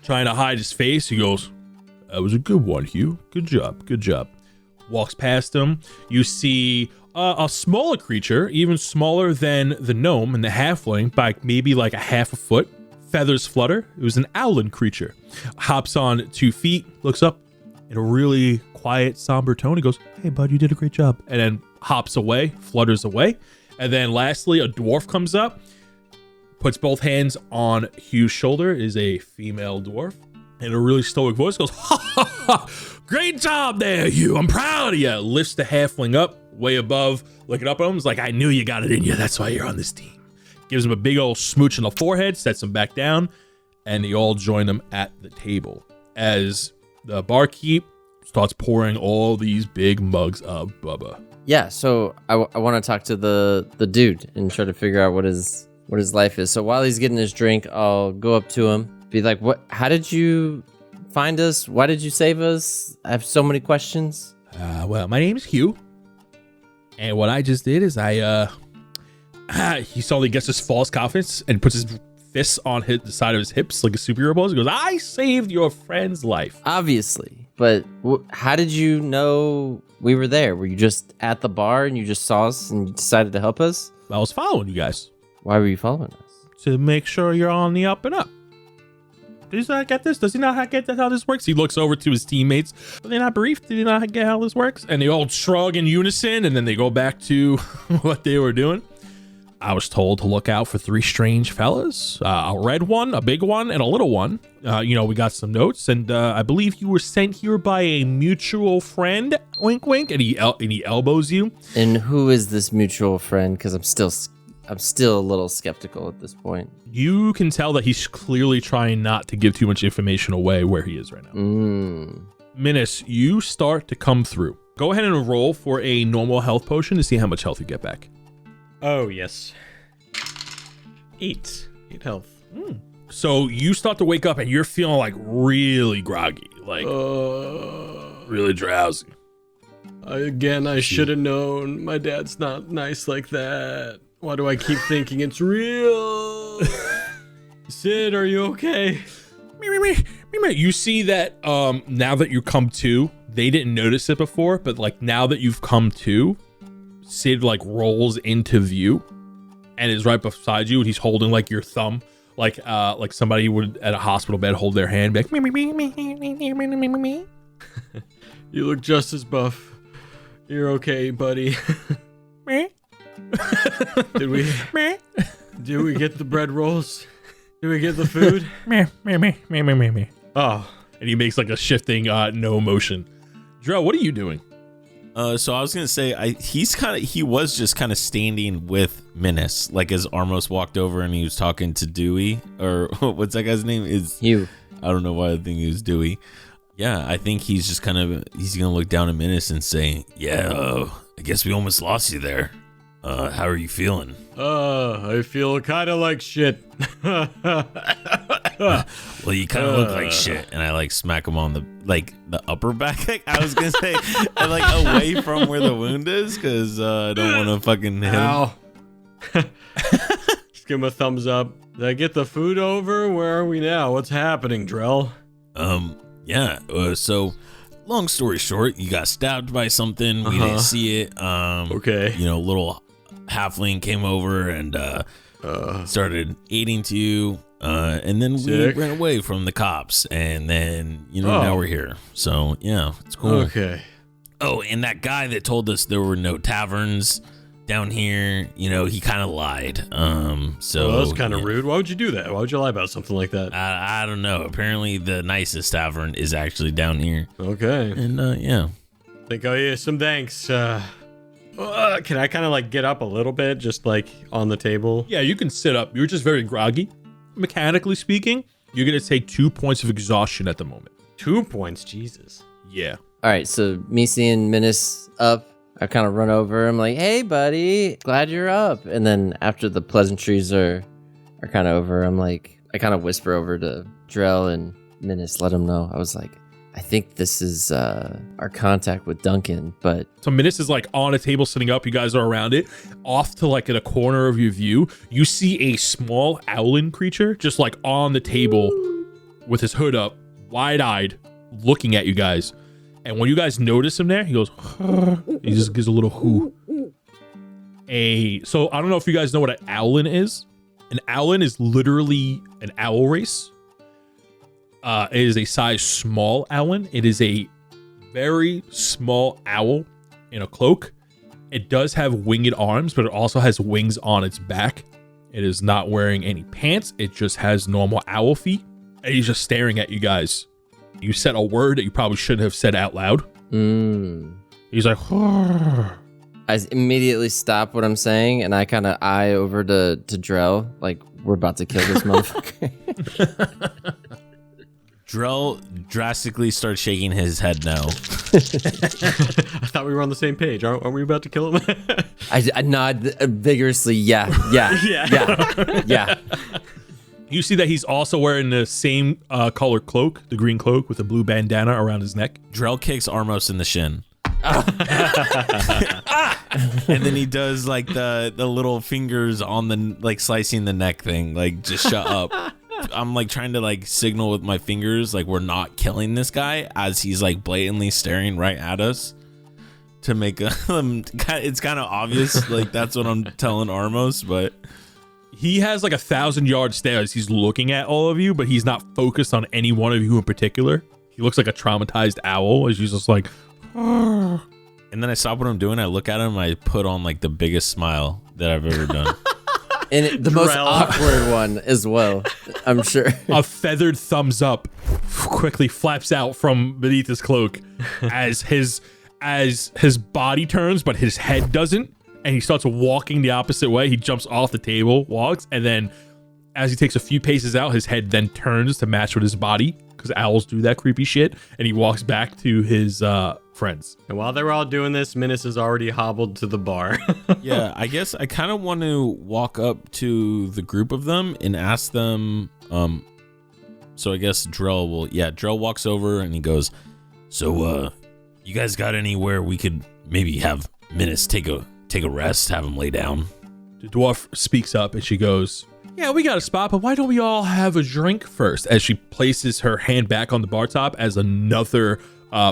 trying to hide his face. He goes, that was a good one, Hugh. Good job. Good job. Walks past him. You see a smaller creature, even smaller than the gnome and the halfling, by maybe like a half a foot. Feathers flutter. It was an owlin creature. Hops on 2 feet, looks up in a really quiet, somber tone. He goes, hey, bud, you did a great job. And then hops away, flutters away. And then lastly, a dwarf comes up, puts both hands on Hugh's shoulder. It is a female dwarf. In a really stoic voice, goes, ha ha ha, great job there, Hugh. I'm proud of you. Lifts the halfling up way above looking up at him. He's like, I knew you got it in you. That's why you're on this team. Gives him a big old smooch on the forehead, sets him back down, and they all join him at the table as the barkeep starts pouring all these big mugs of Bubba. Yeah, so I want to talk to the dude and try to figure out what his life is. So while he's getting his drink, I'll go up to him, be like, "What? How did you find us? Why did you save us? I have so many questions." Well, my name's Hugh, and what I just did is he suddenly gets this false confidence and puts his fists on the side of his hips like a superhero pose. He goes, I saved your friend's life. Obviously, but how did you know we were there? Were you just at the bar and you just saw us and you decided to help us? I was following you guys Why were you following us? to make sure you're on the up and up. Does he not get this? Does he not get how this works? He looks over to his teammates. Are they not briefed? Did he not get how this works? And they all shrug in unison, and then they go back to what they were doing. I was told to look out for 3 strange fellas, a red one, a big one, and a little one. We got some notes, and I believe you were sent here by a mutual friend. Wink, wink, and he elbows you. And who is this mutual friend? Because I'm still a little skeptical at this point. You can tell that he's clearly trying not to give too much information away where he is right now. Minas, you start to come through. Go ahead and roll for a normal health potion to see how much health you get back. Oh, yes. 8 health. So you start to wake up and you're feeling like really groggy, like really drowsy. I should have known. My dad's not nice like that. Why do I keep thinking it's real? Sid, are you okay? You see that now that you come to, they didn't notice it before, but like now that you've come to, Sid like rolls into view and is right beside you, and he's holding like your thumb, like somebody would at a hospital bed hold their hand, be like, You look just as buff. You're okay, buddy. Did we get the bread rolls? Did we get the food? Oh, and he makes like a shifting no motion. Dro, what are you doing? So I was gonna say he was just kind of standing with Menace, like as Armos walked over and he was talking to Dewey, or what's that guy's name? Is Hugh. I don't know why I think he was Dewey. Yeah, I think he's just he's gonna look down at Menace and say, "Yeah, I guess we almost lost you there. How are you feeling?" I feel kind of like shit. Well, you kind of look like shit, and I like smack him on the upper back. I was gonna say, and like away from where the wound is, because I don't want to fucking hit him. Ow. Just give him a thumbs up. Did I get the food over? Where are we now? What's happening, Drell? Yeah. So, long story short, you got stabbed by something. We didn't see it. Okay. Little halfling came over and started eating to you. And then Sick. we ran away from the cops, and then now we're here. So yeah, it's cool. Okay. Oh, and that guy that told us there were no taverns down here, he kind of lied. So Well, that's kind of rude. Why would you do that? Why would you lie about something like that? I don't know. Apparently, the nicest tavern is actually down here. Okay. And yeah. Think I owe you some thanks. Can I kind of like get up a little bit, just like on the table? Yeah, you can sit up. You're just very groggy. Mechanically speaking, you're going to take 2 points of exhaustion at the moment. 2 points, Jesus. Yeah. All right, so me seeing Menace up, I kind of run over. I'm like, "Hey, buddy, glad you're up." And then after the pleasantries are kind of over, I kind of whisper over to Drell and Menace, let them know. I was like, "I think this is our contact with Duncan, but..." So Minas is like on a table sitting up. You guys are around it. Off to like in a corner of your view, you see a small owlin creature just like on the table with his hood up, wide-eyed, looking at you guys. And when you guys notice him there, he goes, he just gives a little hoo. So I don't know if you guys know what an owlin is. An owlin is literally an owl race. It is a size small owlin. It is a very small owl in a cloak. It does have winged arms, but it also has wings on its back. It is not wearing any pants. It just has normal owl feet. And he's just staring at you guys. You said a word that you probably shouldn't have said out loud. He's like, I immediately stop what I'm saying and I kind of eye over to Drell, like we're about to kill this motherfucker. Drell drastically starts shaking his head no. I thought we were on the same page. Aren't we about to kill him? I nod vigorously. Yeah. You see that he's also wearing the same color cloak, the green cloak with the blue bandana around his neck. Drell kicks Armos in the shin. And then he does like the little fingers on the like slicing the neck thing, like just shut up. I'm like trying to like signal with my fingers like we're not killing this guy as he's like blatantly staring right at us to make it's kind of obvious, like that's what I'm telling Armos, but he has like 1,000-yard stare as he's looking at all of you, but he's not focused on any one of you in particular. He looks like a traumatized owl as he's just like and then I stop what I'm doing, I look at him, I put on like the biggest smile that I've ever done. And the most awkward one as well, I'm sure. A feathered thumbs up quickly flaps out from beneath his cloak as his body turns, but his head doesn't. And he starts walking the opposite way. He jumps off the table, walks, and then as he takes a few paces out, his head then turns to match with his body because owls do that creepy shit. And he walks back to his friends. And while they were all doing this, Menace is already hobbled to the bar. Yeah, I guess I kind of want to walk up to the group of them and ask them. So I guess Drell walks over and he goes, "So, you guys got anywhere we could maybe have Menace take a rest, have him lay down?" The dwarf speaks up and she goes, "Yeah, we got a spot, but why don't we all have a drink first?" As she places her hand back on the bar top as another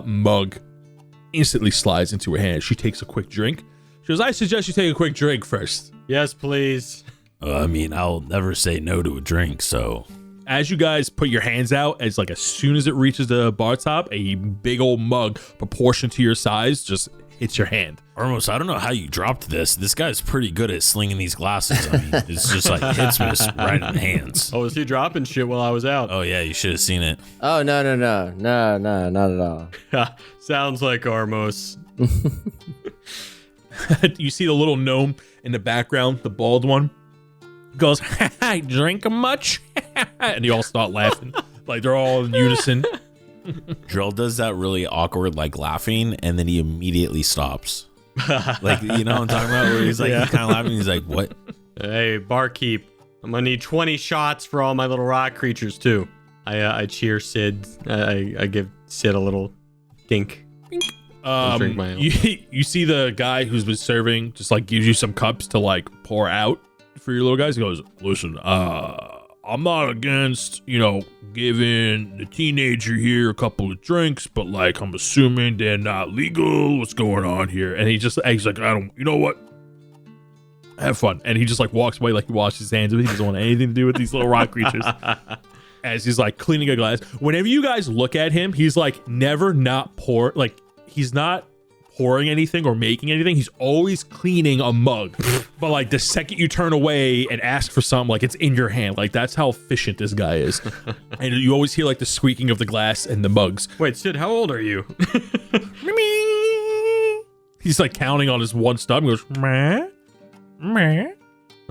mug instantly slides into her hand. She takes a quick drink. She goes, "I suggest you take a quick drink first." Yes, please. I mean, I'll never say no to a drink, so. As you guys put your hands out, as soon as it reaches the bar top, a big old mug proportioned to your size just hits your hand. Armos, I don't know how you dropped this. This guy's pretty good at slinging these glasses. I mean, it's just like hits me right in the hands. Oh, was he dropping shit while I was out? Oh, yeah, you should have seen it. Oh, no, not at all. Sounds like Armos. You see the little gnome in the background, the bald one, goes, "I drink much?" And they all start laughing. Like they're all in unison. Drell does that really awkward, like laughing, and then he immediately stops. Like, you know what I'm talking about? Where he's like, he's kind of laughing. He's like, "What?" Hey, barkeep, I'm gonna need 20 shots for all my little rock creatures too. I cheer Sid. I give Sid a little dink. Drink my own. You see the guy who's been serving just like gives you some cups to like pour out for your little guys. He goes, "Listen, I'm not against, giving the teenager here a couple of drinks, but like I'm assuming they're not legal. What's going on here?" And he's like, "I don't, you know what? Have fun." And he just like walks away, like he washes his hands. He doesn't want anything to do with these little rock creatures. As he's like cleaning a glass. Whenever you guys look at him, he's like never not pour, like he's not pouring anything or making anything. He's always cleaning a mug. But like the second you turn away and ask for something, like it's in your hand. Like that's how efficient this guy is. And you always hear like the squeaking of the glass and the mugs. Wait, Sid, how old are you? He's like counting on his one stub. He goes, "Meh, meh,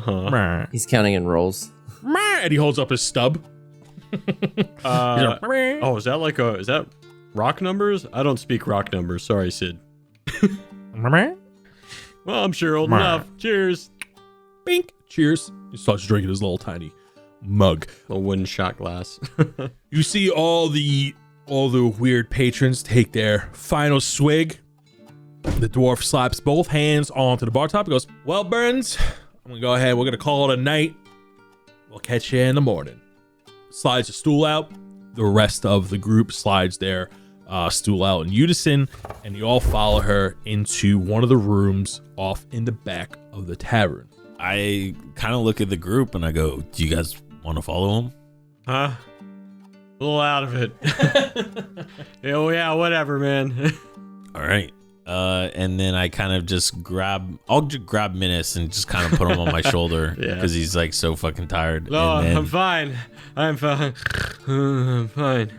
meh, He's counting in rolls. meh," and he holds up his stub. Oh, is that rock numbers? I don't speak rock numbers. Sorry, Sid. Meh. Well, I'm sure old enough. Cheers. Bink. Cheers. He starts drinking his little tiny mug. A wooden shot glass. You see all the weird patrons take their final swig. The dwarf slaps both hands onto the bar top and goes, "Well, Burns, I'm gonna go ahead. We're gonna call it a night. We'll catch you in the morning." Slides a stool out. The rest of the group slides their stool out in unison, and you all follow her into one of the rooms off in the back of the tavern. I kind of look at the group and I go, "Do you guys want to follow him?" Huh? A little out of it. Yeah, whatever, man. All right. And then I kind of just grab Menace and just kind of put him on my shoulder because he's like so fucking tired. No, and then, I'm fine. I'm fine. I'm fine.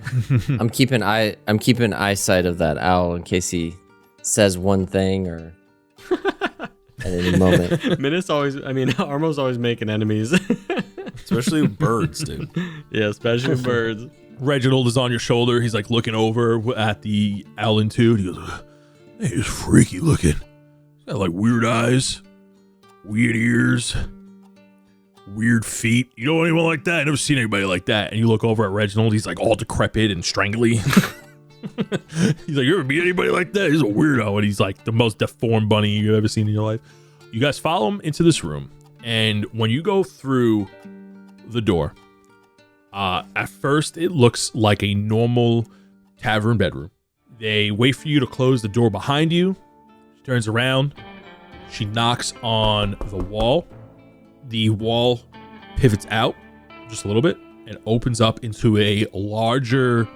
I'm keeping eyesight of that owl in case he says one thing or at any moment. Armo's always making enemies. Especially with birds, dude. Yeah, especially with birds. Reginald is on your shoulder. He's like looking over at the Owlin too. He goes, hey, he's freaky looking. He's got like weird eyes, weird ears, weird feet. You know anyone like that? I've never seen anybody like that. And you look over at Reginald. He's like all decrepit and strangly. He's like, you ever meet anybody like that? He's a weirdo. And he's like the most deformed bunny you've ever seen in your life. You guys follow him into this room. And when you go through the door, at first it looks like a normal tavern bedroom. They wait for you to close the door behind you. She turns around. She knocks on the wall. The wall pivots out just a little bit and opens up into a larger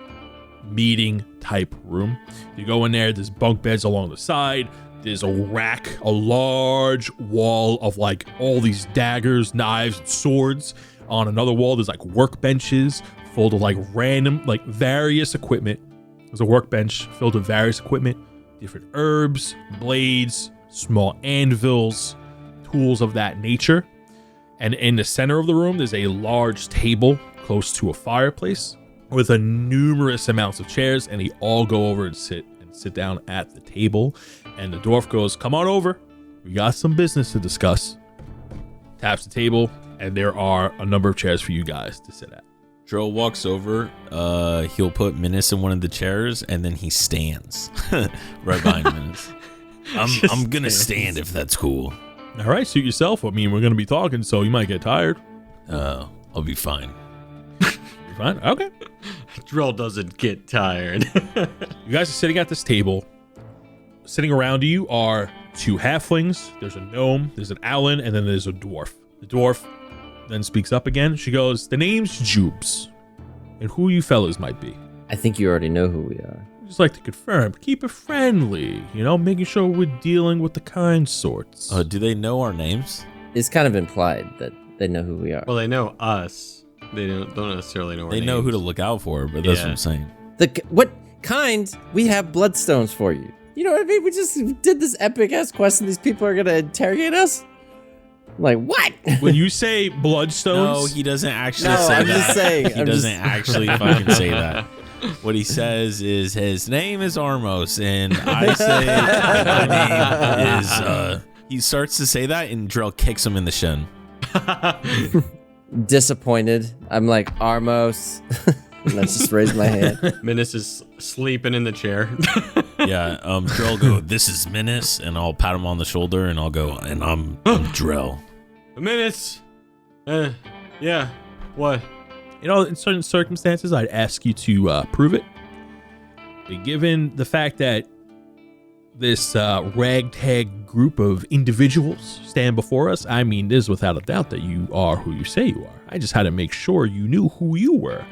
meeting type room. You go in there, there's bunk beds along the side. There's a rack, a large wall of like all these daggers, knives, and swords. On another wall, there's like workbenches full of like random, like various equipment. There's a workbench filled with various equipment, different herbs, blades, small anvils, tools of that nature. And in the center of the room, there's a large table close to a fireplace with a numerous amounts of chairs, and they all go over and sit down at the table. And the dwarf goes, come on over. We got some business to discuss. Taps the table, and there are a number of chairs for you guys to sit at. Drill walks over. He'll put Menace in one of the chairs, and then he stands right behind Menace. I'm gonna stand if that's cool. All right, suit yourself. I mean, we're gonna be talking, so you might get tired. I'll be fine. You're fine? Okay. Drill doesn't get tired. You guys are sitting at this table. Sitting around you are two halflings. There's a gnome, there's an owlin, and then there's a dwarf. The dwarf then speaks up again. She goes, the name's Jubes, and who you fellas might be. I think you already know who we are. Just like to confirm, keep it friendly, making sure we're dealing with the kind sorts. Do they know our names? It's kind of implied that they know who we are. Well, they know us. They don't necessarily know our They know names. who to look out for, but that's what I'm saying. What kind? We have bloodstones for you. You know what I mean? We just did this epic ass quest, and these people are gonna interrogate us. I'm like, what? When you say bloodstones, No, he doesn't actually No, say I'm that. just saying. He doesn't actually fucking say that. What he says is his name is Armos, and I say my name is. He starts to say that, and Drell kicks him in the shin. Disappointed. I'm like, Armos. And I just raise my hand. Menace is sleeping in the chair. Yeah, Drell go, this is Menace, and I'll pat him on the shoulder, and I'll go, and I'm Drell. Menace. Yeah. What? in certain circumstances, I'd ask you to prove it. But given the fact that this ragtag group of individuals stand before us, I mean, there's without a doubt that you are who you say you are. I just had to make sure you knew who you were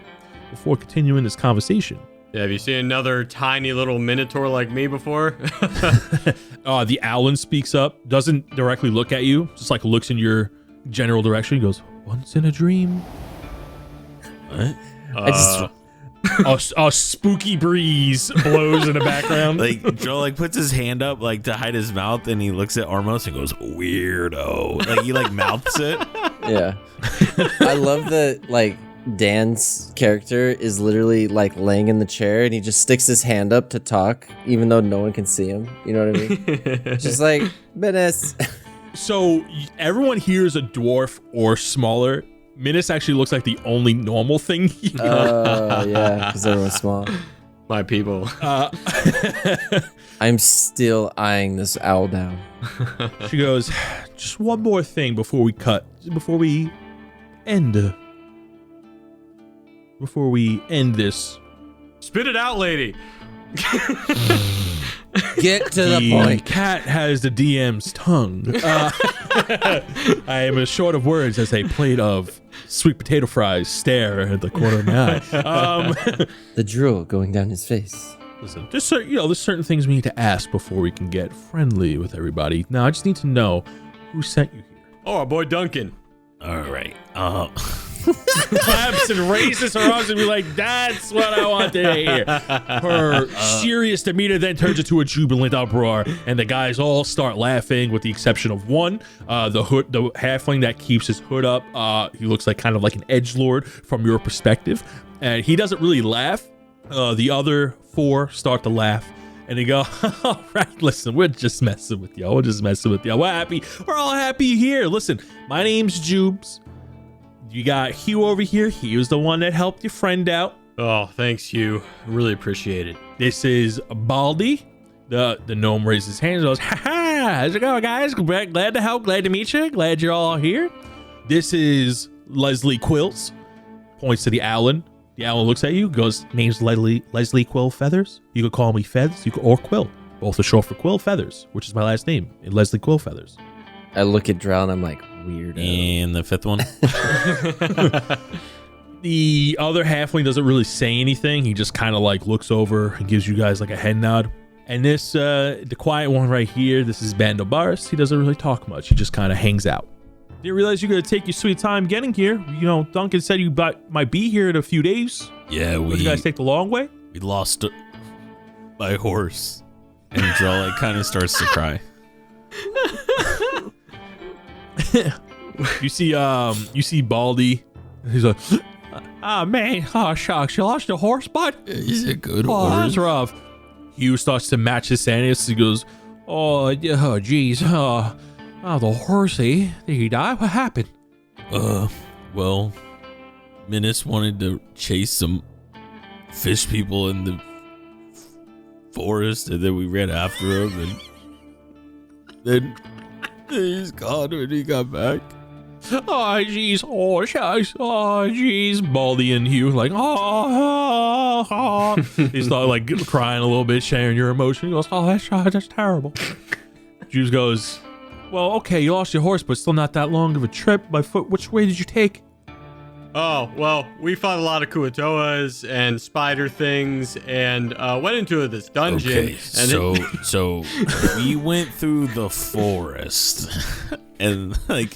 before continuing this conversation. Yeah, have you seen another tiny little minotaur like me before? The Owlin speaks up, doesn't directly look at you, just like looks in your general direction. He goes, once in a dream. What? A spooky breeze blows in the background. Like Joe puts his hand up to hide his mouth, and he looks at Armos and goes, weirdo. He mouths it. Yeah. I love that Dan's character is literally laying in the chair, and he just sticks his hand up to talk even though no one can see him. You know what I mean? Just like, Menace. So everyone here is a dwarf or smaller. Menace actually looks like the only normal thing here. Oh, yeah, because everyone's small. My people. I'm still eyeing this owl down. She goes, just one more thing before we end this. Spit it out, lady. Get to the point. Cat has the DM's tongue. I am as short of words as a plate of sweet potato fries stare at the corner of my eye. The drool going down his face. Listen, there's certain things we need to ask before we can get friendly with everybody. Now, I just need to know who sent you here. Oh, our boy Duncan. All right. claps and raises her arms and be like, that's what I want to hear. Her serious demeanor then turns into a jubilant uproar, and the guys all start laughing with the exception of one, the halfling that keeps his hood up. He looks like kind of like an edgelord from your perspective, and he doesn't really laugh. The other four start to laugh. And they go, all right, listen, we're just messing with y'all. We're happy. We're all happy here. Listen, my name's Jubes. You got Hugh over here. He was the one that helped your friend out. Oh, thanks, Hugh. Really appreciate it. This is Baldy. The gnome raises his hand and goes, how's it going, guys? Glad to help. Glad to meet you. Glad you're all here. This is Leslie Quills. Points to the Owlin. The owl looks at you, goes, name's Leslie Quill Feathers. You could call me Feathers, or Quill. Both are short for Quill Feathers, which is my last name, Leslie Quill Feathers. I look at Drow and I'm like, weirdo. And the fifth one? The other halfling doesn't really say anything. He just kind of like looks over and gives you guys like a head nod. And this, the quiet one right here, this is Bandobaris. He doesn't really talk much. He just kind of hangs out. Didn't realize you're going to take your sweet time getting here. You know, Duncan said you might be here in a few days. Yeah, Did you guys take the long way? We lost my horse. And Drell kind of starts to cry. You see Baldy. He's like, man, shucks, you lost your horse, bud? Is it good Oh, that's rough. Hugh starts to match his sanity. He goes, geez, the horsey, did he die? What happened? Well, Minas wanted to chase some fish people in the forest, and then we ran after him, and then he's gone when he got back. Oh, jeez, oh, shucks, oh, jeez. Baldy and Hugh like, He started like crying a little bit, sharing your emotion. He goes, oh, that's terrible. Juice goes, well, okay, you lost your horse, but still not that long of a trip by foot. Which way did you take? Oh, well, we fought a lot of Kuatoas and spider things and went into this dungeon. Okay, and so we went through the forest and like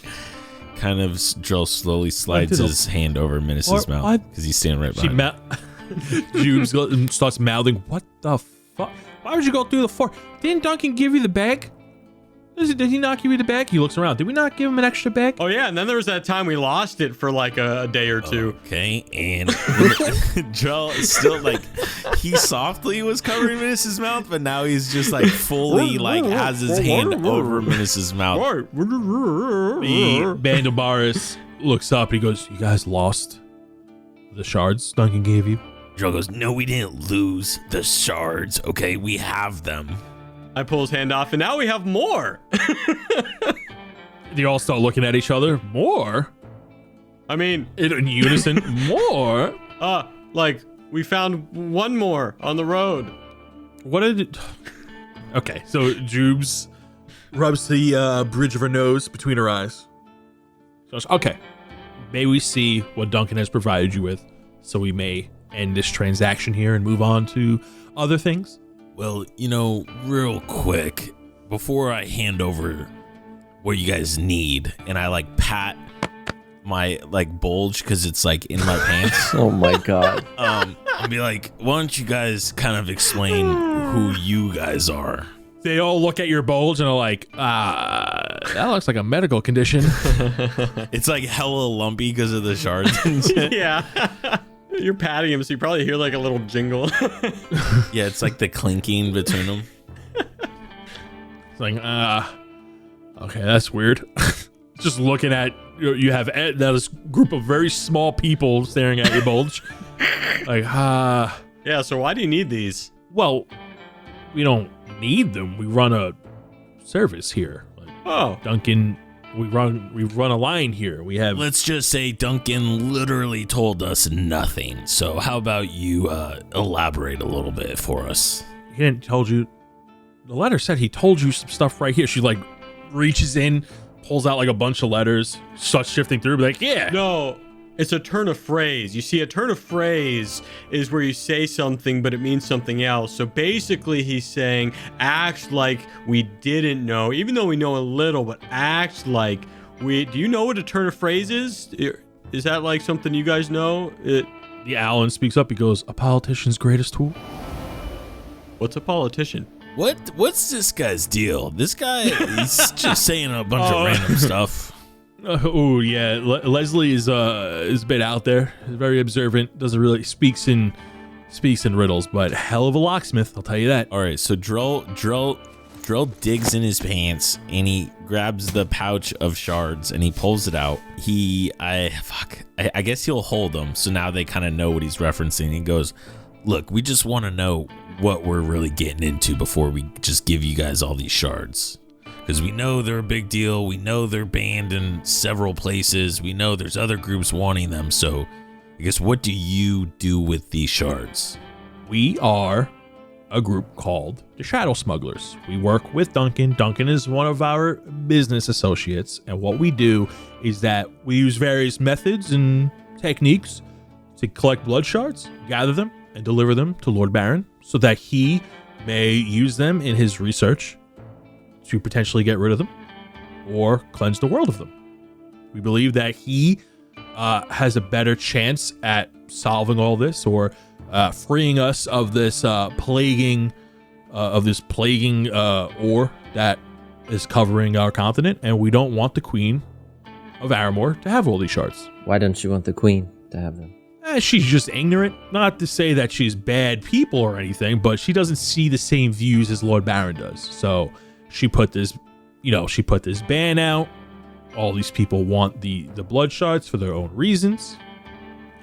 kind of Drill slowly slides his hand over Minus's mouth because he's standing right behind him. Jude starts mouthing, what the fuck? Why would you go through the forest? Didn't Duncan give you the bag? Did he not give you the bag? He looks around. Did we not give him an extra bag? Oh, yeah. And then there was that time we lost it for like a day or two. Okay. And Joel is still like, he softly was covering Minus's mouth, but now he's just like fully like has his hand over Minus's mouth. The Bandobaris looks up. He goes, you guys lost the shards Duncan gave you? Joel goes, no, we didn't lose the shards. Okay, we have them. I pull his hand off, and now we have more. They all start looking at each other. More? I mean, in unison. More? Like we found one more on the road. What did it? Okay, so Jubes rubs the bridge of her nose between her eyes. Goes, okay, may we see what Duncan has provided you with, so we may end this transaction here and move on to other things. Well, you know, real quick, before I hand over what you guys need, and I like pat my like bulge because it's like in my pants. Oh my god. I'll be like, why don't you guys kind of explain who you guys are? They all look at your bulge and are like, that looks like a medical condition. It's like hella lumpy because of the shards and shit. Yeah. You're patting him, so you probably hear like a little jingle. Yeah, it's like the clinking between them. It's like, okay, that's weird. Just looking at, you have that group of very small people staring at your bulge. Like, Yeah, so why do you need these? well, we don't need them. We run a service here. Like, Oh. Duncan, we run a line here. We have. Let's just say Duncan literally told us nothing. So how about you elaborate a little bit for us? He didn't told you. The letter said he told you some stuff right here. She like reaches in, pulls out like a bunch of letters, starts shifting through, be like, yeah. No, it's a turn of phrase. You see, a turn of phrase is where you say something, but it means something else. So basically he's saying, act like we didn't know, even though we know a little, but act like we, do you know what a turn of phrase is? Is that like something you guys know? The Alan speaks up. He goes, a politician's greatest tool? What's a politician? What's this guy's deal? This guy, he's just saying a bunch of random stuff. Oh yeah, Leslie is a bit out there, very observant, doesn't really speaks in riddles, but hell of a locksmith, I'll tell you that. All right, so Drell digs in his pants and he grabs the pouch of shards and he pulls it out. I guess he'll hold them, so now they kind of know what he's referencing. He goes, look, we just want to know what we're really getting into before we just give you guys all these shards. Because we know they're a big deal. We know they're banned in several places. We know there's other groups wanting them. So I guess what do you do with these shards? We are a group called the Shadow Smugglers. We work with Duncan. Duncan is one of our business associates. And what we do is that we use various methods and techniques to collect blood shards, gather them, and deliver them to Lord Baron so that he may use them in his research to potentially get rid of them or cleanse the world of them. We believe that he has a better chance at solving all this or freeing us of this plaguing ore that is covering our continent, and we don't want the Queen of Aramor to have all these shards. Why don't you want the queen to have them? She's just ignorant. Not to say that she's bad people or anything, but she doesn't see the same views as Lord Baron does. So she put this ban out. All these people want the blood shards for their own reasons,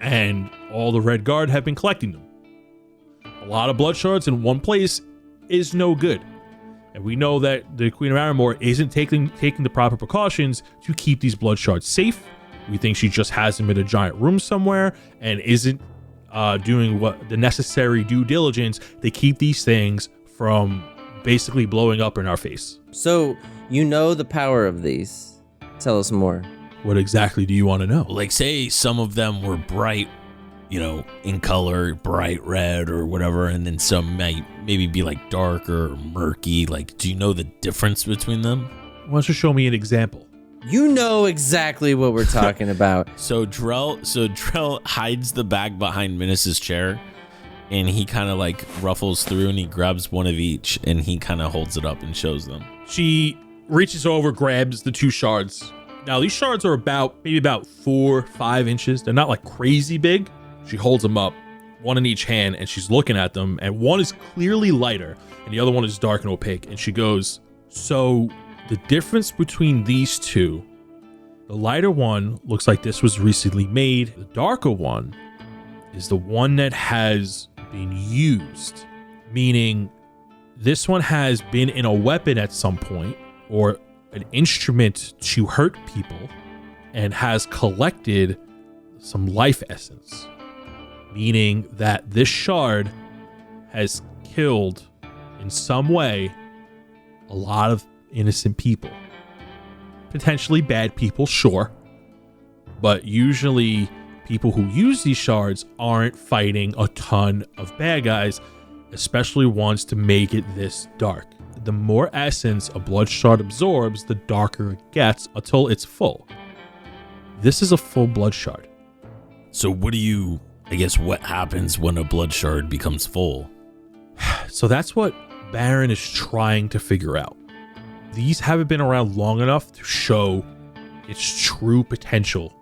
and all the Red Guard have been collecting them. A lot of blood shards in one place is no good, and we know that the Queen of Aramor isn't taking the proper precautions to keep these blood shards safe. We think she just has them in a giant room somewhere and isn't doing what the necessary due diligence to keep these things from basically blowing up in our face. So you know the power of these. Tell us more. What exactly do you want to know? Like, say some of them were bright, in color, bright red or whatever, and then some might maybe be like dark or murky. Like, do you know the difference between them? Why don't you show me an example? You know exactly what we're talking about. So Drell hides the bag behind Minus's chair, and he kind of like ruffles through and he grabs one of each and he kind of holds it up and shows them. She reaches over, grabs the two shards. Now these shards are maybe about 4-5 inches. They're not like crazy big. She holds them up, one in each hand, and she's looking at them, and one is clearly lighter and the other one is dark and opaque. And she goes, so the difference between these two, the lighter one looks like this was recently made. The darker one is the one that has been used, meaning this one has been in a weapon at some point or an instrument to hurt people and has collected some life essence, meaning that this shard has killed in some way a lot of innocent people, potentially bad people, sure, but usually people who use these shards aren't fighting a ton of bad guys, especially ones to make it this dark. The more essence a blood shard absorbs, the darker it gets until it's full. This is a full blood shard. So what happens when a blood shard becomes full? So that's what Baron is trying to figure out. These haven't been around long enough to show its true potential.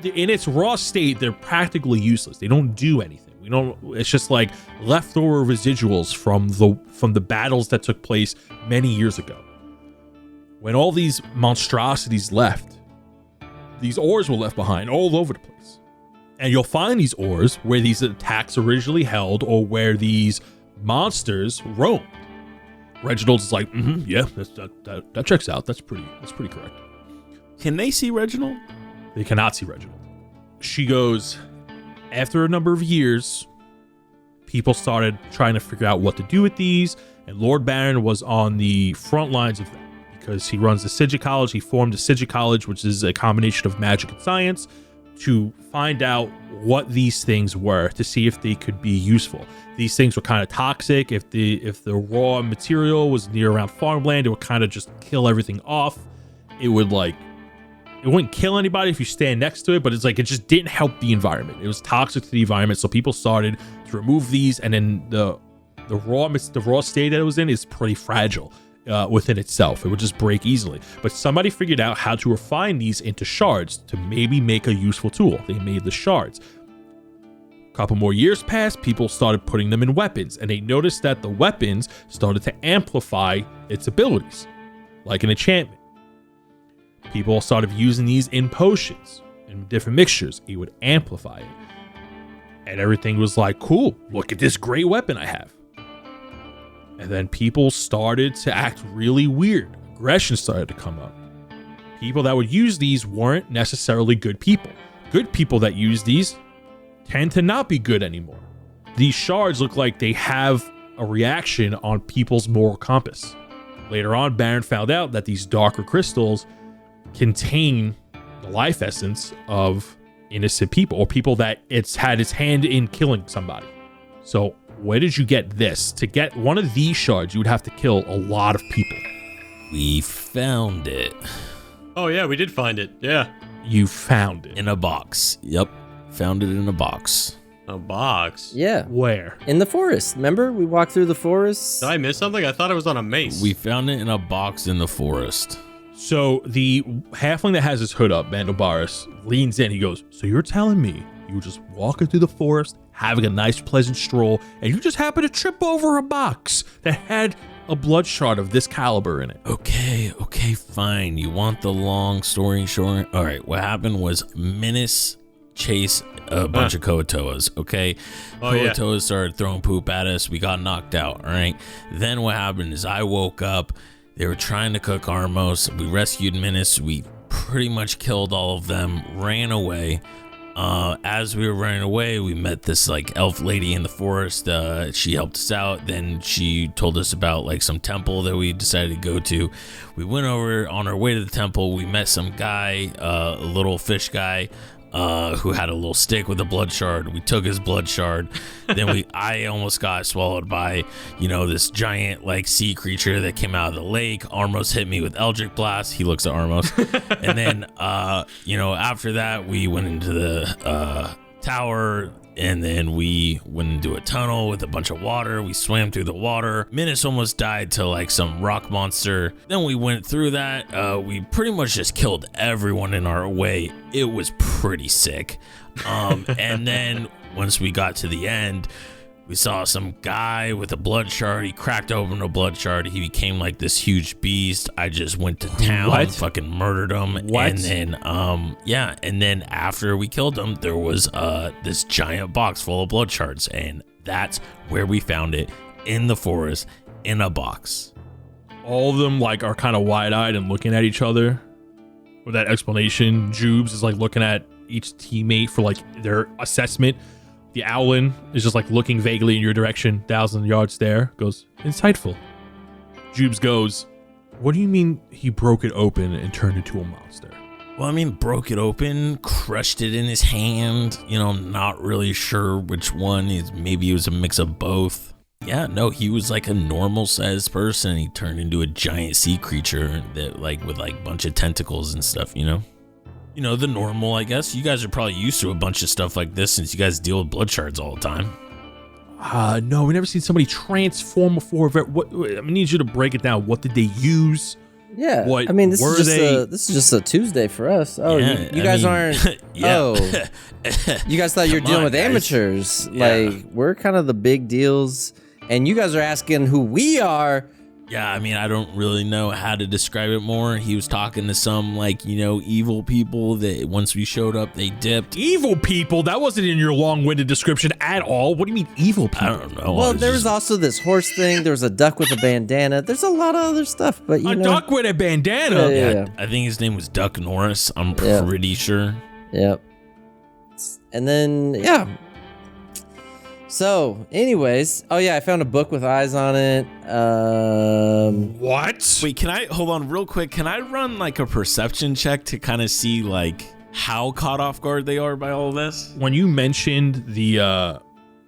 In its raw state, they're practically useless. They don't do anything. It's just like leftover residuals from the battles that took place many years ago. When all these monstrosities left, these ores were left behind all over the place. And you'll find these ores where these attacks originally held or where these monsters roamed. Reginald's is like, yeah, that checks out. That's pretty correct. Can they see Reginald? They cannot see Reginald. She goes, after a number of years, people started trying to figure out what to do with these, and Lord Baron was on the front lines of that because he runs the Sigil College. He formed the Sigil College, which is a combination of magic and science, to find out what these things were, to see if they could be useful. These things were kind of toxic. If the raw material was near around farmland, it would kind of just kill everything off. It would like it wouldn't kill anybody if you stand next to it, but it's like it just didn't help the environment. It was toxic to the environment, so people started to remove these, and then the raw state that it was in is pretty fragile within itself. It would just break easily. But somebody figured out how to refine these into shards to maybe make a useful tool. They made the shards. A couple more years passed, people started putting them in weapons, and they noticed that the weapons started to amplify its abilities, like an enchantment. People started using these in potions, in different mixtures. It would amplify it. And everything was like, cool, look at this great weapon I have. And then people started to act really weird. Aggression started to come up. People that would use these weren't necessarily good people. Good people that use these tend to not be good anymore. These shards look like they have a reaction on people's moral compass. Later on, Baron found out that these darker crystals contain the life essence of innocent people, or people that it's had its hand in killing somebody. So where did you get this? To get one of these shards, you would have to kill a lot of people. We found it. Oh yeah, we did find it. Yeah. You found it. In a box. Yep. Found it in a box. A box. Yeah. Where? In the forest. Remember? We walked through the forest. Did I miss something? I thought it was on a mace. We found it in a box in the forest. So the halfling that has his hood up, Mandobaris, leans in. He goes, so you're telling me you were just walking through the forest, having a nice pleasant stroll, and you just happened to trip over a box that had a blood shard of this caliber in it? Okay, fine. You want the long story short? All right, what happened was Menace chased a bunch of Koatoas, okay? Koatoas started throwing poop at us. We got knocked out, all right? Then what happened is I woke up. They were trying to cook Armos. We rescued Menace. We pretty much killed all of them, ran away. As we were running away, we met this like elf lady in the forest. She helped us out. Then she told us about like some temple that we decided to go to. We went over. On our way to the temple, we met some guy, a little fish guy, who had a little stick with a blood shard. We took his blood shard. Then I almost got swallowed by, this giant like sea creature that came out of the lake. Armos hit me with Eldritch Blast. He looks at Armos. And then, after that, we went into the tower, and then we went into a tunnel with a bunch of water. We swam through the water. Menace almost died to like some rock monster. Then we went through that. We pretty much just killed everyone in our way. It was pretty sick. And then once we got to the end, we saw some guy with a blood shard. He cracked open a blood shard. He became like this huge beast. I just went to town, fucking murdered him. What? And then, and then after we killed him, there was this giant box full of blood shards, and that's where we found it, in the forest, in a box. All of them like are kind of wide-eyed and looking at each other. With that explanation, Jubes is like looking at each teammate for like their assessment. The Owlin is just like looking vaguely in your direction, 1,000 yards there. Goes, insightful. Jubes goes, what do you mean he broke it open and turned into a monster? Well, I mean, broke it open, crushed it in his hand. Not really sure which one. Maybe it was a mix of both. Yeah, no, he was like a normal sized person. He turned into a giant sea creature that like with like a bunch of tentacles and stuff, the normal, I guess. You guys are probably used to a bunch of stuff like this since you guys deal with blood shards all the time. No, we never seen somebody transform before. I need you to break it down. What did they use? Yeah, What I mean, this were is they? this is just a Tuesday for us. Oh, Yeah, you guys aren't. yeah. Oh, you guys thought you were Come dealing on, with guys. amateurs. Yeah. Like, we're kind of the big deals, and you guys are asking who we are. Yeah, I mean, I don't really know how to describe it more. He was talking to some, evil people that once we showed up, they dipped. Evil people? That wasn't in your long-winded description at all. What do you mean evil people? I don't know. Well, there was also this horse thing. There was a duck with a bandana. There's a lot of other stuff, but A duck with a bandana? Yeah. I think his name was Duck Norris. I'm Yeah. pretty sure. Yep. And then, yeah. So, anyways, I found a book with eyes on it. What? Wait, hold on real quick. Can I run like a perception check to kind of see like how caught off guard they are by all of this? When you mentioned the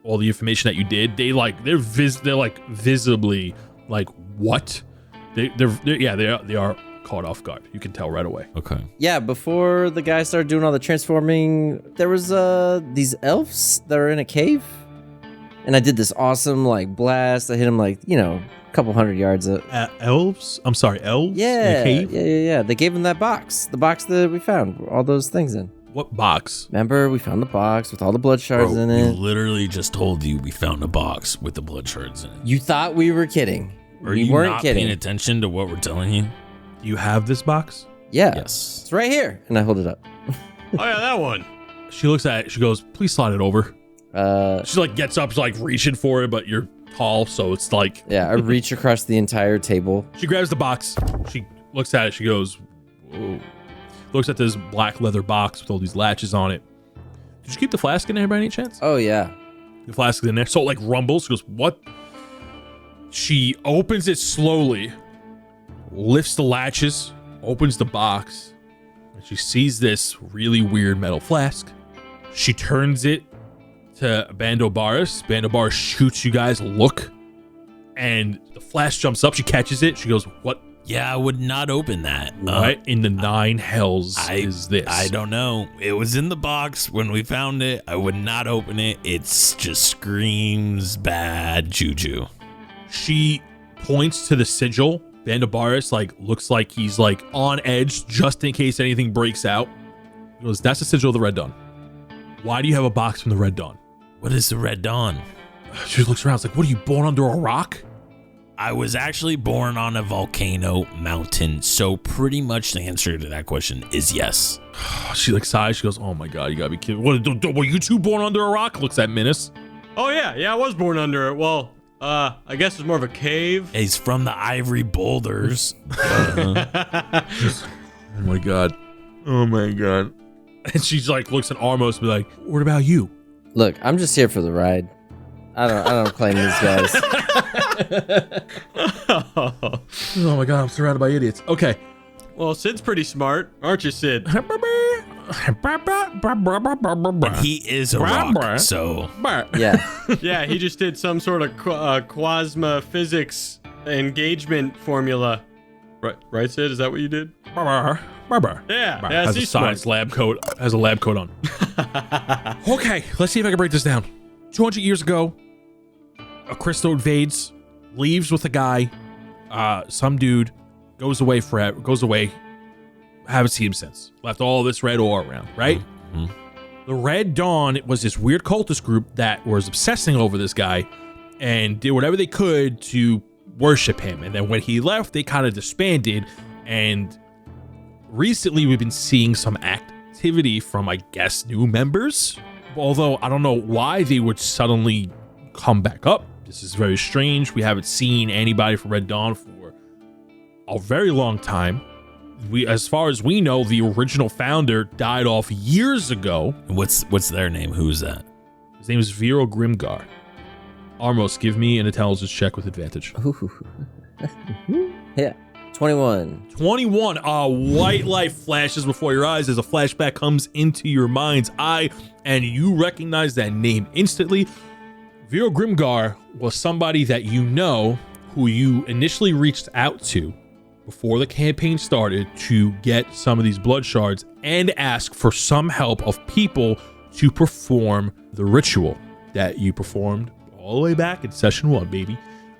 all the information that you did, they're visibly like, what? They are caught off guard. You can tell right away. Okay. Yeah, before the guy started doing all the transforming, there was these elves that are in a cave. And I did this awesome like blast. I hit him like, a couple 100 yards up. Elves? I'm sorry, elves? Yeah, In a cave? yeah. They gave him that box. The box that we found all those things in. What box? Remember, we found the box with all the blood shards Bro, in we it. literally just told you we found a box with the blood shards in it. You thought we were kidding. Are we you weren't not kidding. paying attention to what we're telling you? Do you have this box? Yeah. Yes. It's right here. And I hold it up. Oh yeah, that one. She looks at it. She goes, please slide it over. She like gets up, she's like reaching for it, but you're tall, so it's like. Yeah, I reach across the entire table. She grabs the box. She looks at it. She goes, whoa. Looks at this black leather box with all these latches on it. Did you keep the flask in there by any chance? Oh, yeah. The flask is in there. So it like rumbles. She goes, what? She opens it slowly, lifts the latches, opens the box, and she sees this really weird metal flask. She turns it to Bandobaris. Bandobaris shoots you guys a look, and the flask jumps up. She catches it. She goes, what? Yeah, I would not open that. What in the nine hells is this? I don't know. It was in the box when we found it. I would not open it. It's just screams bad juju. She points to the sigil. Bandobaris like looks like he's like on edge just in case anything breaks out. He goes, that's the sigil of the Red Dawn. Why do you have a box from the Red Dawn? What is the Red Dawn? She looks around. It's like, what are you, born under a rock? I was actually born on a volcano mountain, so pretty much the answer to that question is yes. She like sighs. She goes, oh my God, you gotta be kidding. What, were you two born under a rock? Looks at Minus. Oh yeah, I was born under it. Well, I guess it's more of a cave. He's from the Ivory Boulders. Oh my God. Oh my God. And she's like, looks at Armos and be like, what about you? Look, I'm just here for the ride. I don't claim these guys. Oh my God, I'm surrounded by idiots. Okay. Well, Sid's pretty smart, aren't you, Sid? And he is a rock, so Yeah. Yeah, he just did some sort of quasma physics engagement formula. Right, Sid? Is that what you did? Yeah, has a he's science smart. lab coat. Has a lab coat on. Okay, let's see if I can break this down. 200 years ago, a crystal invades, leaves with a guy. Some dude goes away. Haven't seen him since. Left all this red ore around, right? Mhm. The Red Dawn was this weird cultist group that was obsessing over this guy and did whatever they could to worship him. And then when he left, they kind of disbanded. And recently, we've been seeing some activity from, I guess, new members. Although I don't know why they would suddenly come back up. This is very strange. We haven't seen anybody from Red Dawn for a very long time. As far as we know, the original founder died off years ago. what's their name? Who's that? His name is Vero Grimgar. Armos, give me an intelligence check with advantage. Yeah. 21. 21. A white light flashes before your eyes as a flashback comes into your mind's eye, and you recognize that name instantly. Vero Grimgar was somebody that you know who you initially reached out to before the campaign started to get some of these blood shards and ask for some help of people to perform the ritual that you performed all the way back in session 1, baby.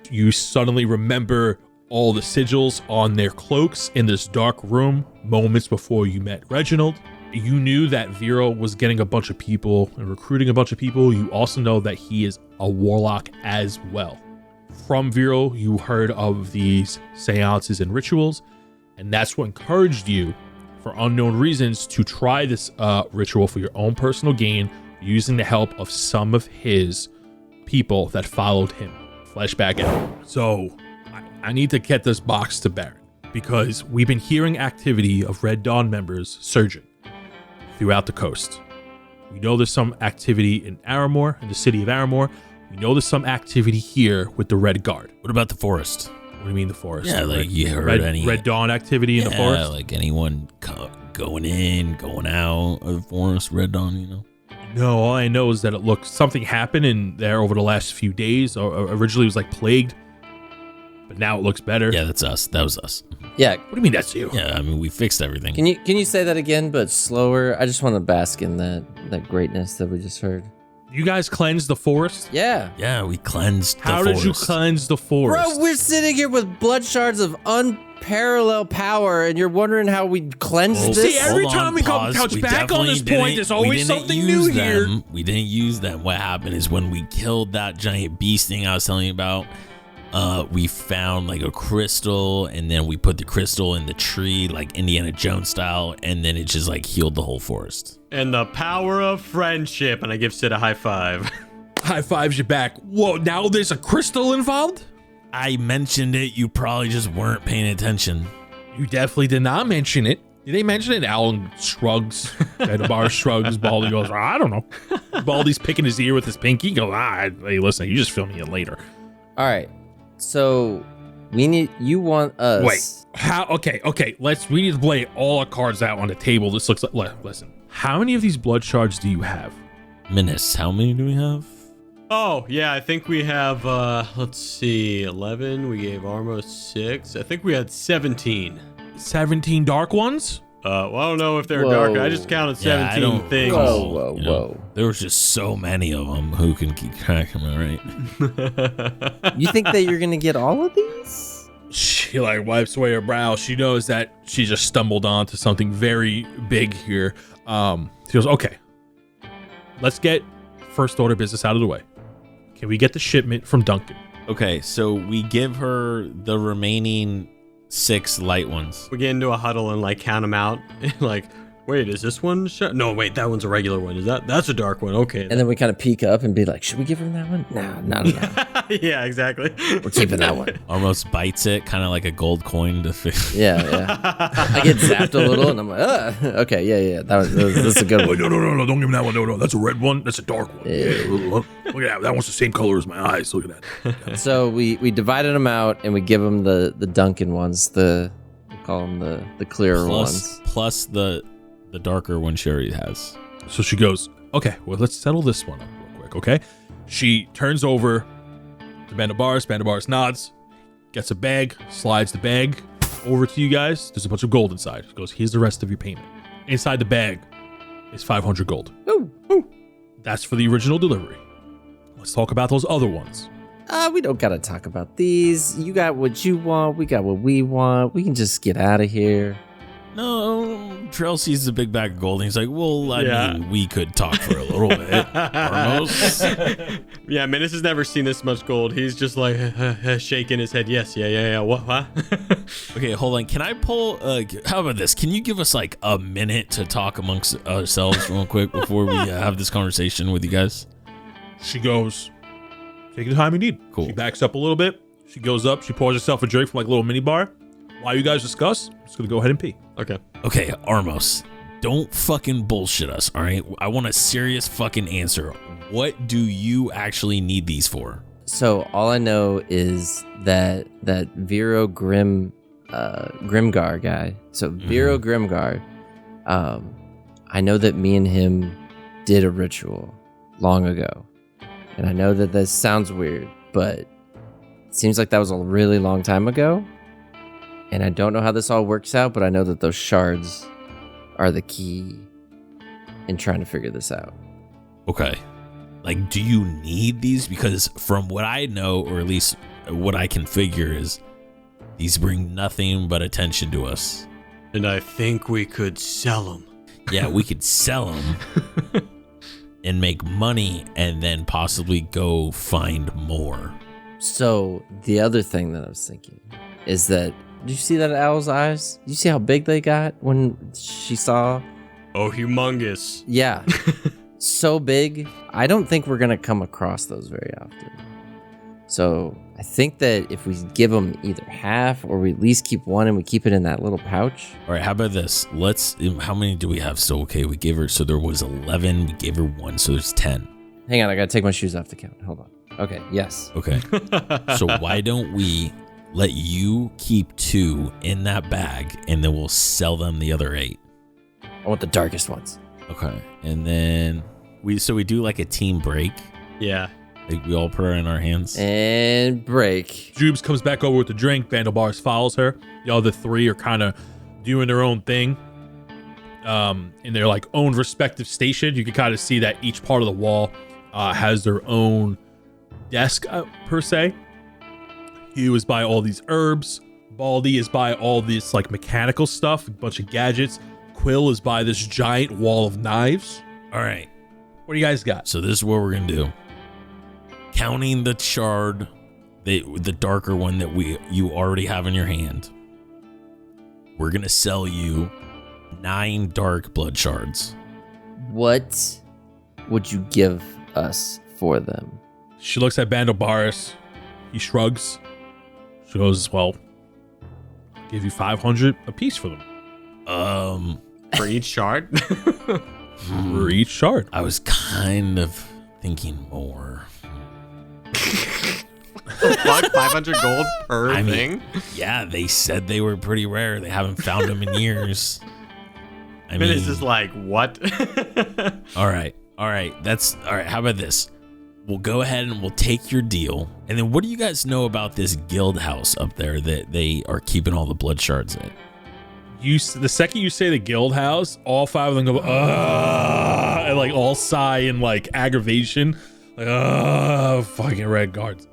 You suddenly remember all the sigils on their cloaks in this dark room moments before you met Reginald. You knew that Vero was getting a bunch of people and recruiting a bunch of people. You also know that he is a warlock as well. From Vero, you heard of these seances and rituals, and that's what encouraged you, for unknown reasons, to try this ritual for your own personal gain, using the help of some of his people that followed him. Flashback out. So, I need to get this box to Baron, because we've been hearing activity of Red Dawn members surging throughout the coast. We know there's some activity in Aramore, in the city of Aramore. We know there's some activity here with the Red Guard. What about the forest? What do you mean the forest? Yeah, like you heard any Red Dawn activity in the forest? like anyone going in, going out of the forest, Red Dawn, you know? No, all I know is that something happened in there over the last few days. Or originally it was like plagued, but but now it looks better. Yeah, that's us. That was us. Yeah. What do you mean that's you? Yeah, I mean, we fixed everything. Can you say that again, but slower? I just want to bask in that greatness that we just heard. You guys cleansed the forest? Yeah. Yeah, we cleansed How the did you forest. cleanse the forest? Bro, we're sitting here with blood shards of unparalleled power, and you're wondering how we cleanse Well, this? See, every hold time we come pause. touch back on this definitely point, there's we always didn't something use new here. them. We didn't use them. What happened is when we killed that giant beast thing I was telling you about, we found like a crystal, and then we put the crystal in the tree, like Indiana Jones style, and then it just like healed the whole forest. And the power of friendship. And I give Sid a high five. High fives you back. Whoa, now there's a crystal involved? I mentioned it. You probably just weren't paying attention. You definitely did not mention it. Did they mention it? Alan shrugs. Bar shrugs. Baldy goes, I don't know. Baldy's picking his ear with his pinky. He goes, hey, listen, you just film me it later. All right. So you want us. Wait, how? Okay. We need to lay all our cards out on the table. This looks like, listen, how many of these blood shards do you have? Menace, how many do we have? Oh, yeah, I think we have, let's see, 11. We gave Armo 6. I think we had 17. 17 dark ones? Well, I don't know if they're Whoa. dark. I just counted Yeah, I 17 don't things. Whoa, whoa, You know, whoa. there was just so many of them. Who can keep track? Am I right? You think that you're going to get all of these? She like wipes away her brow. She knows that she just stumbled onto something very big here. She goes, okay, let's get first order business out of the way. Can we get the shipment from Duncan? Okay, so we give her the remaining 6 light ones. We get into a huddle and like count them out. Like, wait, is this one? No, wait, that one's a regular one. That's a dark one. Okay. And then we kind of peek up and be like, should we give him that one? No. Yeah, exactly. We're keeping that one. Almost bites it, kind of like a gold coin to fit. Yeah. I get zapped a little, and I'm like, okay, yeah. That's a good one. No, don't give me that one. No, that's a red one. That's a dark one. Yeah. Look at that. That one's the same color as my eyes. Look at that. So we divided them out, and we give them the Duncan ones. We call them the clearer ones. Plus the darker one she already has. So she goes, okay, well, let's settle this one up real quick, okay? She turns over to Bandabars. Bandabars nods, gets a bag, slides the bag over to you guys. There's a bunch of gold inside. She goes, here's the rest of your payment. Inside the bag is 500 gold. Ooh. That's for the original delivery. Let's talk about those other ones. We don't gotta talk about these. You got what you want. We got what we want. We can just get out of here. No, Trail sees the big bag of gold and he's like, well, I Yeah. mean, we could talk for a little bit. Almost. Yeah, Menace has never seen this much gold. He's just like shaking his head. Yes, yeah. What? Okay, hold on. Can I pull, how about this? Can you give us like a minute to talk amongst ourselves real quick before we have this conversation with you guys? She goes, take the time you need. Cool. She backs up a little bit. She goes up. She pours herself a drink from like a little mini bar. While you guys discuss, I'm just going to go ahead and pee. Okay. Okay, Armos, don't fucking bullshit us, all right? I want a serious fucking answer. What do you actually need these for? So all I know is that Vero Grimgar guy. So Vero Grimgar, I know that me and him did a ritual long ago. And I know that this sounds weird, but it seems like that was a really long time ago. And I don't know how this all works out, but I know that those shards are the key in trying to figure this out. Okay. Like, do you need these? Because from what I know, or at least what I can figure is these bring nothing but attention to us. And I think we could sell them. Yeah, we could sell them and make money and then possibly go find more. So the other thing that I was thinking is that, did you see that owl's eyes? Did you see how big they got when she saw? Oh, humongous. Yeah. So big. I don't think we're going to come across those very often. So I think that if we give them either half or we at least keep one and we keep it in that little pouch. All right, how about this? How many do we have still? Okay, we gave her, so there was 11. We gave her 1, so there's 10. Hang on, I got to take my shoes off to count. Hold on. Okay, yes. Okay. So why don't we let you keep 2 in that bag and then we'll sell them the other 8? I want the darkest ones. Okay. And then we do like a team break. Yeah. Like we all put her in our hands. And break. Jubes comes back over with the drink. Vandalbars follows her. The other three are kind of doing their own thing in their like own respective station. You can kind of see that each part of the wall has their own desk per se. Hugh is by all these herbs. Baldy is by all this like mechanical stuff, a bunch of gadgets. Quill is by this giant wall of knives. All right. What do you guys got? So this is what we're gonna do. Counting the shard, the darker one that you already have in your hand. We're gonna sell you 9 dark blood shards. What would you give us for them? She looks at Bandalbaris. He shrugs. She goes, well, I'll give you 500 a piece for them. For each shard? For each shard. I was kind of thinking more. Fuck, 500 gold per thing? Yeah, they said they were pretty rare. They haven't found them in years. I mean, it's just like, what? All right. That's all right. How about this? We'll go ahead and we'll take your deal. And then what do you guys know about this guild house up there that they are keeping all the blood shards in? The second you say the guild house, all 5 of them go, and like all sigh in like aggravation. Like, fucking red guards.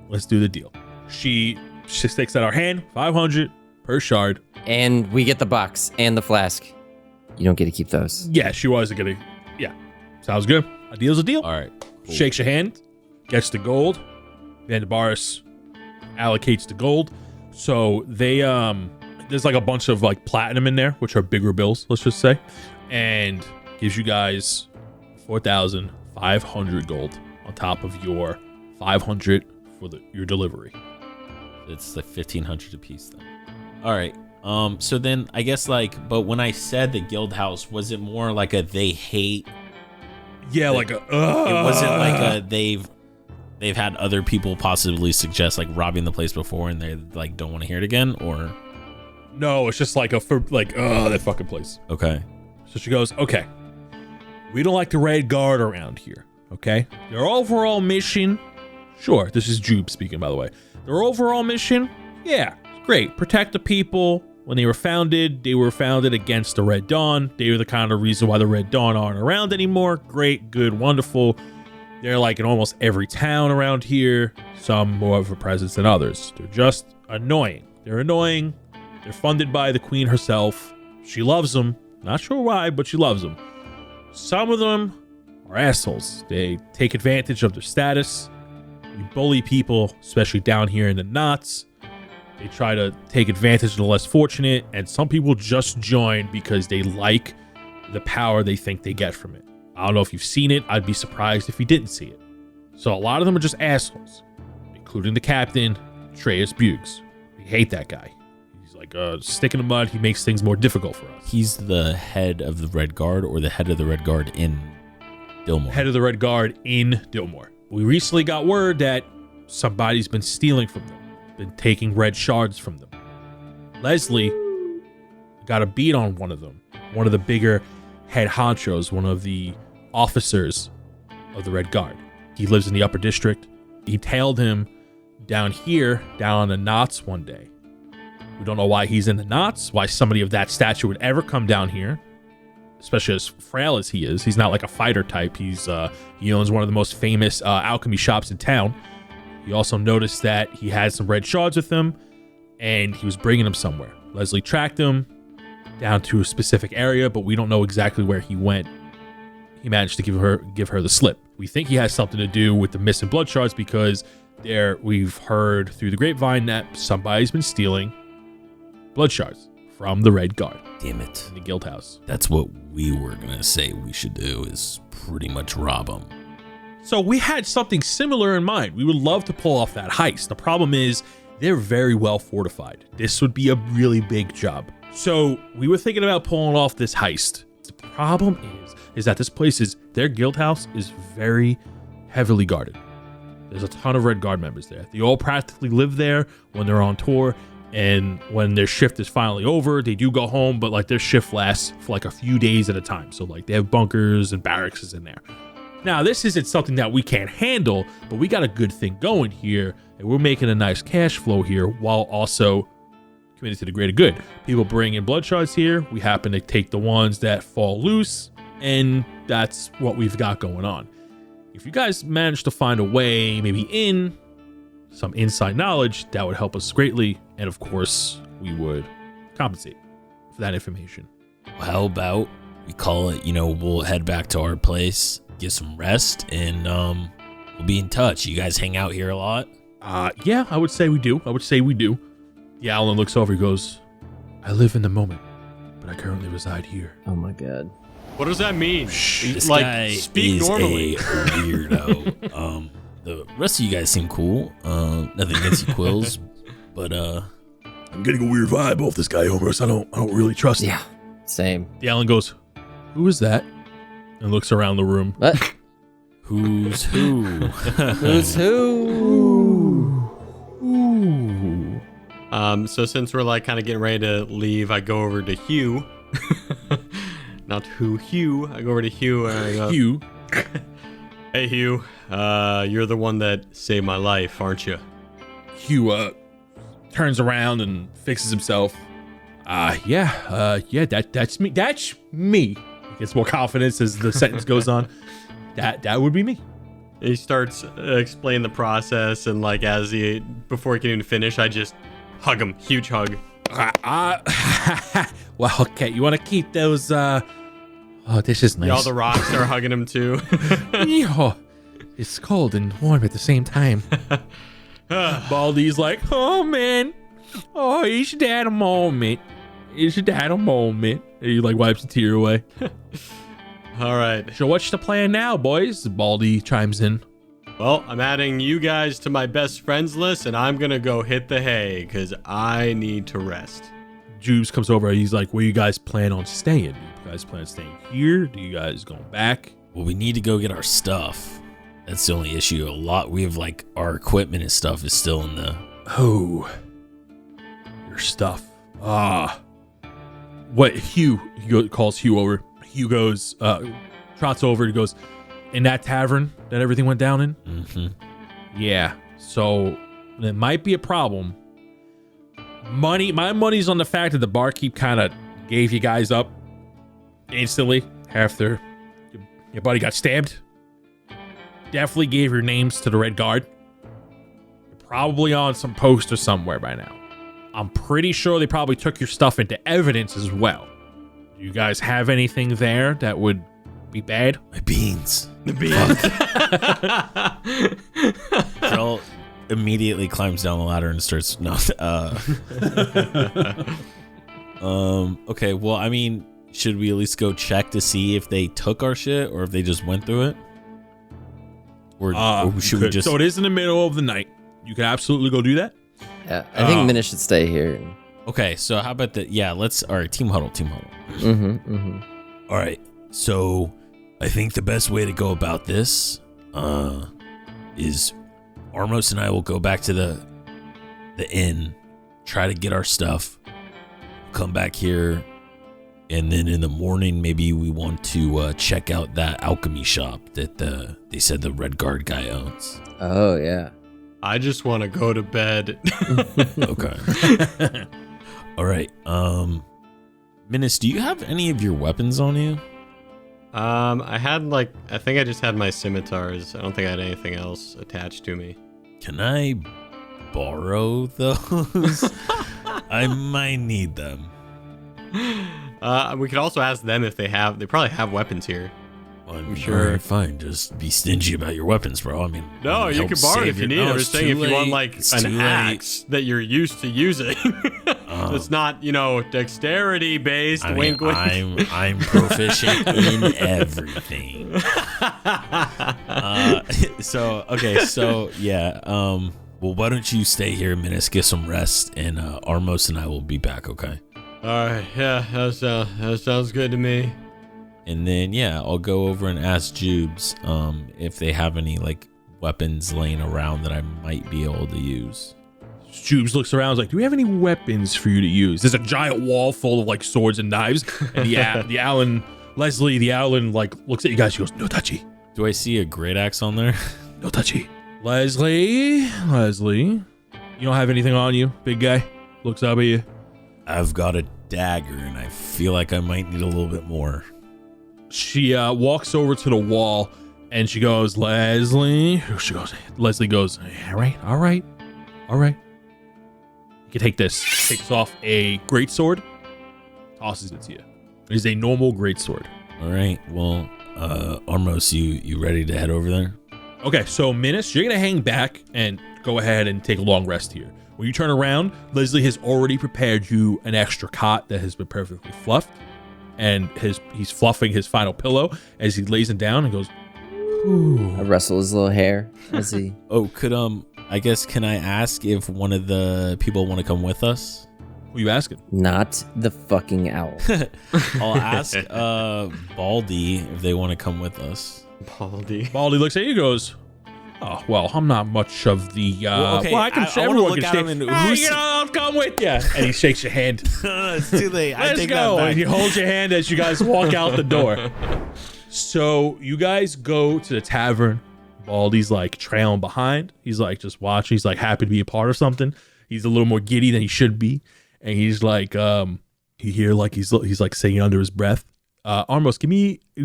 Let's do the deal. She sticks out our hand, 500 per shard. And we get the box and the flask. You don't get to keep those. Yeah, she wasn't gonna. Yeah, sounds good. A deal's a deal. All right. Cool. Shakes your hand, gets the gold. Vandabaris allocates the gold. So they there's like a bunch of like platinum in there, which are bigger bills, let's just say, and gives you guys 4,500 gold on top of your 500 for your delivery. It's like 1,500 a piece then. All right. So then I guess like, but when I said the guild house, was it more like a they hate? Yeah, like a. It wasn't like a they've had other people possibly suggest like robbing the place before and they like don't want to hear it again, or no, it's just like that fucking place. Okay. So she goes, okay, we don't like the Red Guard around here. Okay, their overall mission, sure, this is Jube speaking, by the way. Their overall mission, yeah, great, protect the people. When they were founded against the Red Dawn. They were the kind of reason why the Red Dawn aren't around anymore. Great, good, wonderful. They're like in almost every town around here. Some more of a presence than others. They're just annoying. They're annoying. They're funded by the queen herself. She loves them. Not sure why, but she loves them. Some of them are assholes. They take advantage of their status. They bully people, especially down here in the knots. They try to take advantage of the less fortunate, and some people just join because they like the power they think they get from it. I don't know if you've seen it. I'd be surprised if you didn't see it. So a lot of them are just assholes, including the captain, Treus Buggs. We hate that guy. He's like a stick in the mud. He makes things more difficult for us. He's the head of the Red Guard or the head of the Red Guard in Dillmore? Head of the Red Guard in Dillmore. We recently got word that somebody's been stealing from them. Been taking red shards from them. Leslie got a beat on one of them. One of the bigger head honchos, one of the officers of the Red Guard. He lives in the upper district. He tailed him down here, down on the knots one day. We don't know why he's in the knots, why somebody of that stature would ever come down here, especially as frail as he is. He's not like a fighter type. He owns one of the most famous alchemy shops in town. He also noticed that he had some red shards with him, and he was bringing them somewhere. Leslie tracked him down to a specific area, but we don't know exactly where he went. He managed to give her the slip. We think he has something to do with the missing blood shards because we've heard through the grapevine that somebody's been stealing blood shards from the Red Guard. Damn it. In the guild house. That's what we were going to say we should do, is pretty much rob them. So we had something similar in mind. We would love to pull off that heist. The problem is they're very well fortified. This would be a really big job. So we were thinking about pulling off this heist. The problem is that this place their guild house is very heavily guarded. There's a ton of Red Guard members there. They all practically live there when they're on tour. And when their shift is finally over, they do go home, but like their shift lasts for like a few days at a time. So like they have bunkers and barracks in there. Now, this isn't something that we can't handle, but we got a good thing going here, and we're making a nice cash flow here while also committed to the greater good. People bring in blood shards here. We happen to take the ones that fall loose, and that's what we've got going on. If you guys manage to find a way, maybe in some inside knowledge, that would help us greatly, and of course, we would compensate for that information. How about we call it, we'll head back to our place, get some rest, and we'll be in touch. You guys hang out here a lot? Yeah, I would say we do. The Alan looks over, he goes, I live in the moment, but I currently reside here. Oh my god. What does that mean? This guy speak is normally. a weirdo. The rest of you guys seem cool. Nothing against you, Quills, but I'm getting a weird vibe off this guy, Omerus. I don't really trust him. Yeah, same. The Alan goes, who is that? And looks around the room. What? who's who? Who's who? Ooh. So since we're like kind of getting ready to leave, I go over to Hugh. Not Hugh. I go over to Hugh and I go, Hugh. Hey Hugh, you're the one that saved my life, aren't you? Hugh turns around and fixes himself. Yeah, that's me. That's me. He gets more confidence as the sentence goes on. That would be me. He starts explaining the process, and like before he can even finish, I just hug him, huge hug. Well, okay, you want to keep those, oh, this is nice. Yeah, all the rocks are hugging him too. Oh, it's cold and warm at the same time. Baldy's like, oh man, oh, you should had a moment. And he like wipes a tear away. All right. So what's the plan now, boys? Baldy chimes in. Well, I'm adding you guys to my best friends list, and I'm gonna go hit the hay because I need to rest. Jubes comes over. He's like, where you guys plan on staying? Do you guys plan on staying here? Do you guys going back? Well, we need to go get our stuff. That's the only issue. We have like our equipment and stuff is still in the. Oh, your stuff. What? Hugh? Calls Hugh over. Hugh goes, trots over. He goes, in that tavern that everything went down in. Mm-hmm. Yeah. So it might be a problem. My money's on the fact that the barkeep kind of gave you guys up instantly after your buddy got stabbed. Definitely gave your names to the Red Guard. You're probably on some poster somewhere by now. I'm pretty sure they probably took your stuff into evidence as well. Do you guys have anything there that would be bad? My beans. The beans. Drell immediately climbs down the ladder and starts. Okay. Well, I mean, should we at least go check to see if they took our shit or if they just went through it? Or should we just? So it is in the middle of the night. You can absolutely go do that. Yeah, I think Minna should stay here. Okay, so how about that? Yeah, let's. All right, team huddle. Mm-hmm. All right, so I think the best way to go about this is Armos and I will go back to the inn, try to get our stuff, come back here, and then in the morning maybe we want to check out that alchemy shop that they said the Red Guard guy owns. Oh yeah. I just want to go to bed. Okay. All right. Minas, do you have any of your weapons on you? I think I just had my scimitars. I don't think I had anything else attached to me. Can I borrow those? I might need them. We could also ask them if they probably have weapons here. I'm sure. All right, fine. Just be stingy about your weapons, bro. I mean, No, you can borrow it if you need it. I'm just saying if you want like an axe that you're used to using. It's not, dexterity based. I Wink, mean, wink. I'm proficient in everything. So yeah. Well, why don't you stay here a minute, get some rest, and Armos and I will be back. Okay. All right. Yeah, that sounds good to me. And then yeah, I'll go over and ask Jubes if they have any like weapons laying around that I might be able to use. Jubes looks around, is like, do we have any weapons for you to use? There's a giant wall full of like swords and knives. And the Alan like looks at you guys. She goes, no touchy. Do I see a great axe on there? No touchy. Leslie, you don't have anything on you, big guy? Looks up at you. I've got a dagger, and I feel like I might need a little bit more. She walks over to the wall, and she goes, Leslie. Leslie goes, all right. You can take this. Takes off a greatsword, tosses it to you. It is a normal greatsword. All right. Well, Armos, you ready to head over there? Okay, so Minas, you're gonna hang back and go ahead and take a long rest here. When you turn around, Leslie has already prepared you an extra cot that has been perfectly fluffed, and he's fluffing his final pillow as he lays it down and goes, ooh. I rustle his little hair as he. Oh, I guess, can I ask if one of the people want to come with us? Who are you asking? Not the fucking owl. I'll ask Baldy if they want to come with us. Baldy. Baldy looks at you and goes, oh, well, I'm not much of the, Well, okay, I wanna everyone look can at stay. him and Hey, I'll come with you. And he shakes your hand. It's too late. I Let's take go. that And back. he holds your hand as you guys walk out the door. So you guys go to the tavern. Baldy's like trailing behind. He's like just watching. He's like happy to be a part of something. He's a little more giddy than he should be. And he's like, you hear like he's like saying under his breath, Armos,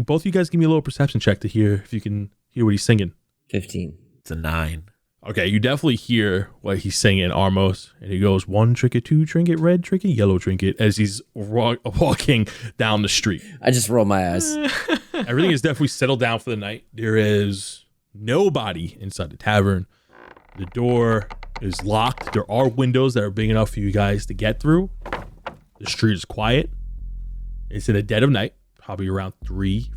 both of you guys give me a little perception check to hear if you can hear what he's singing. 15. It's a 9. Okay, you definitely hear what he's singing, Armos, and he goes, 1 trinket, 2 trinket, red trinket, yellow trinket, as he's walking down the street. I just roll my eyes. Everything is definitely settled down for the night. There is nobody inside the tavern. The door is locked. There are windows that are big enough for you guys to get through. The street is quiet. It's in the dead of night, probably around 3-4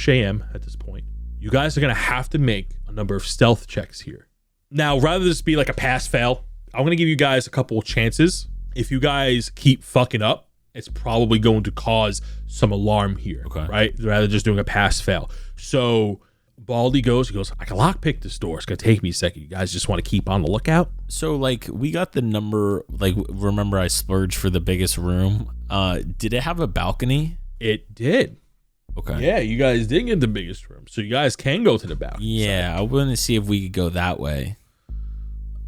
a.m. at this point. You guys are going to have to make a number of stealth checks here. Now, rather than this be like a pass-fail, I'm going to give you guys a couple of chances. If you guys keep fucking up, it's probably going to cause some alarm here, right? Rather than just doing a pass-fail. So Baldy goes, I can lockpick this door. It's going to take me a second. You guys just want to keep on the lookout? So, like, we got the number, like, remember I splurged for the biggest room? Did it have a balcony? It did. Okay. Yeah, you guys did get the biggest room. So you guys can go to the balcony. Yeah, I wanted to see if we could go that way.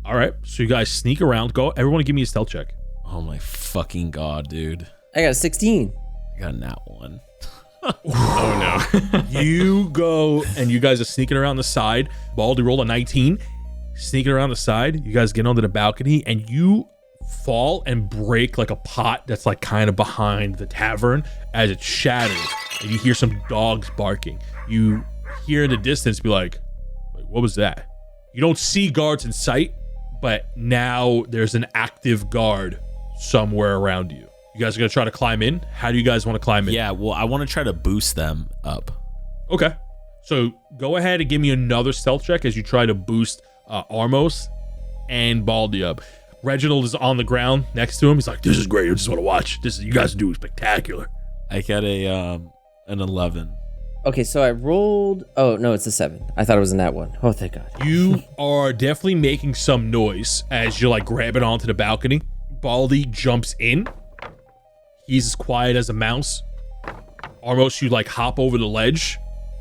All right. So you guys sneak around. Go. Everyone give me a stealth check. Oh, my fucking God, dude. I got a 16. I got a nat 1. Oh, no. You go, and you guys are sneaking around the side. Baldy rolled a 19. Sneaking around the side. You guys get onto the balcony, and you fall and break like a pot that's like kind of behind the tavern as it shatters. And you hear some dogs barking. You hear in the distance be like, wait, what was that? You don't see guards in sight, but now there's an active guard somewhere around you. You guys are going to try to climb in? How do you guys want to climb in? Yeah, well, I want to try to boost them up. Okay. So go ahead and give me another stealth check as you try to boost Armos and Baldy up. Reginald is on the ground next to him. He's like, this is great. I just want to watch. You guys are doing spectacular. I got an 11. Okay, so I rolled. Oh, no, it's a 7. I thought it was in that one. Oh, thank God. You are definitely making some noise as you're like grabbing onto the balcony. Baldy jumps in. He's as quiet as a mouse. Armos, you like hop over the ledge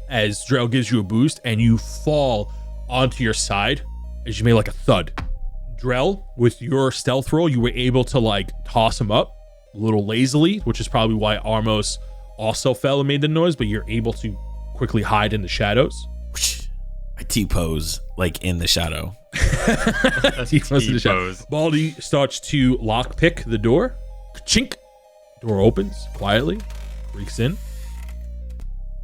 as Drell gives you a boost, and you fall onto your side as you make like a thud. Drell, with your stealth roll, you were able to like toss him up a little lazily, which is probably why Armos also fell and made the noise, but you're able to quickly hide in the shadows. I T-pose like in the shadow. T-pose. Baldy starts to lockpick the door. Chink. Door opens quietly. Breaks in.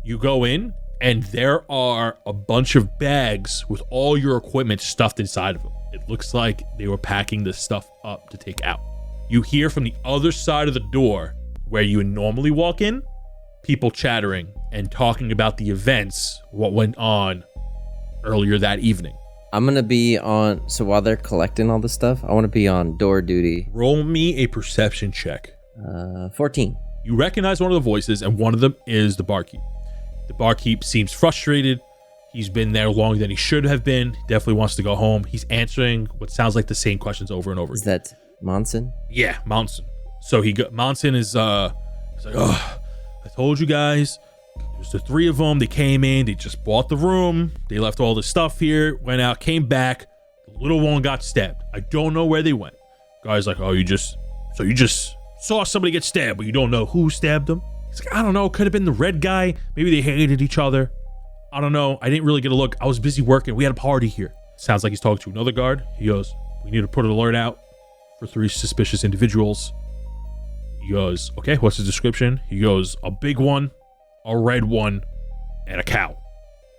You go in, and there are a bunch of bags with all your equipment stuffed inside of them. It looks like they were packing this stuff up to take out. You hear from the other side of the door, where you would normally walk in, people chattering and talking about the events, what went on earlier that evening. I'm going to be on. So while they're collecting all this stuff, I want to be on door duty. Roll me a perception check. 14. You recognize one of the voices, and one of them is the barkeep. The barkeep seems frustrated. He's been there longer than he should have been. He definitely wants to go home. He's answering what sounds like the same questions over and over Is again. that Monson? Yeah, Monson. So Monson is he's like, oh, I told you guys, There's the three of them. They came in. They just bought the room. They left all the stuff here. Went out. Came back. The little one got stabbed. I don't know where they went. Guy's like, oh, you just saw somebody get stabbed, but you don't know who stabbed them. He's like, I don't know. Could have been the red guy. Maybe they hated each other. I don't know. I didn't really get a look. I was busy working. We had a party here. Sounds like he's talking to another guard. He goes, we need to put an alert out for 3 suspicious individuals. He goes, okay, what's the description? He goes, a big one, a red one, and a cow.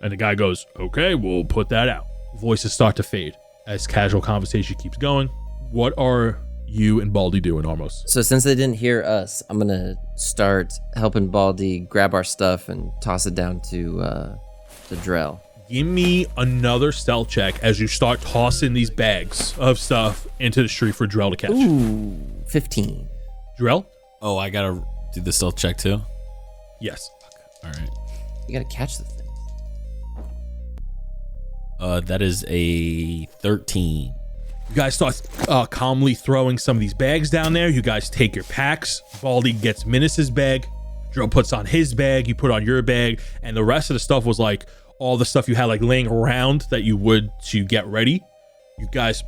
And the guy goes, okay, we'll put that out. Voices start to fade as casual conversation keeps going. What are you and Baldy doing, Armos? So since they didn't hear us, I'm gonna start helping Baldy grab our stuff and toss it down to Drell. Give me another stealth check as you start tossing these bags of stuff into the street for Drell to catch. Ooh, 15. Drell? Oh, I gotta do the stealth check too? Yes. All right. You gotta catch the thing. That is a 13. You guys start calmly throwing some of these bags down there. You guys take your packs. Baldy gets Minus's bag. Drell puts on his bag. You put on your bag. And the rest of the stuff was like all the stuff you had like laying around that you would to get ready. You guys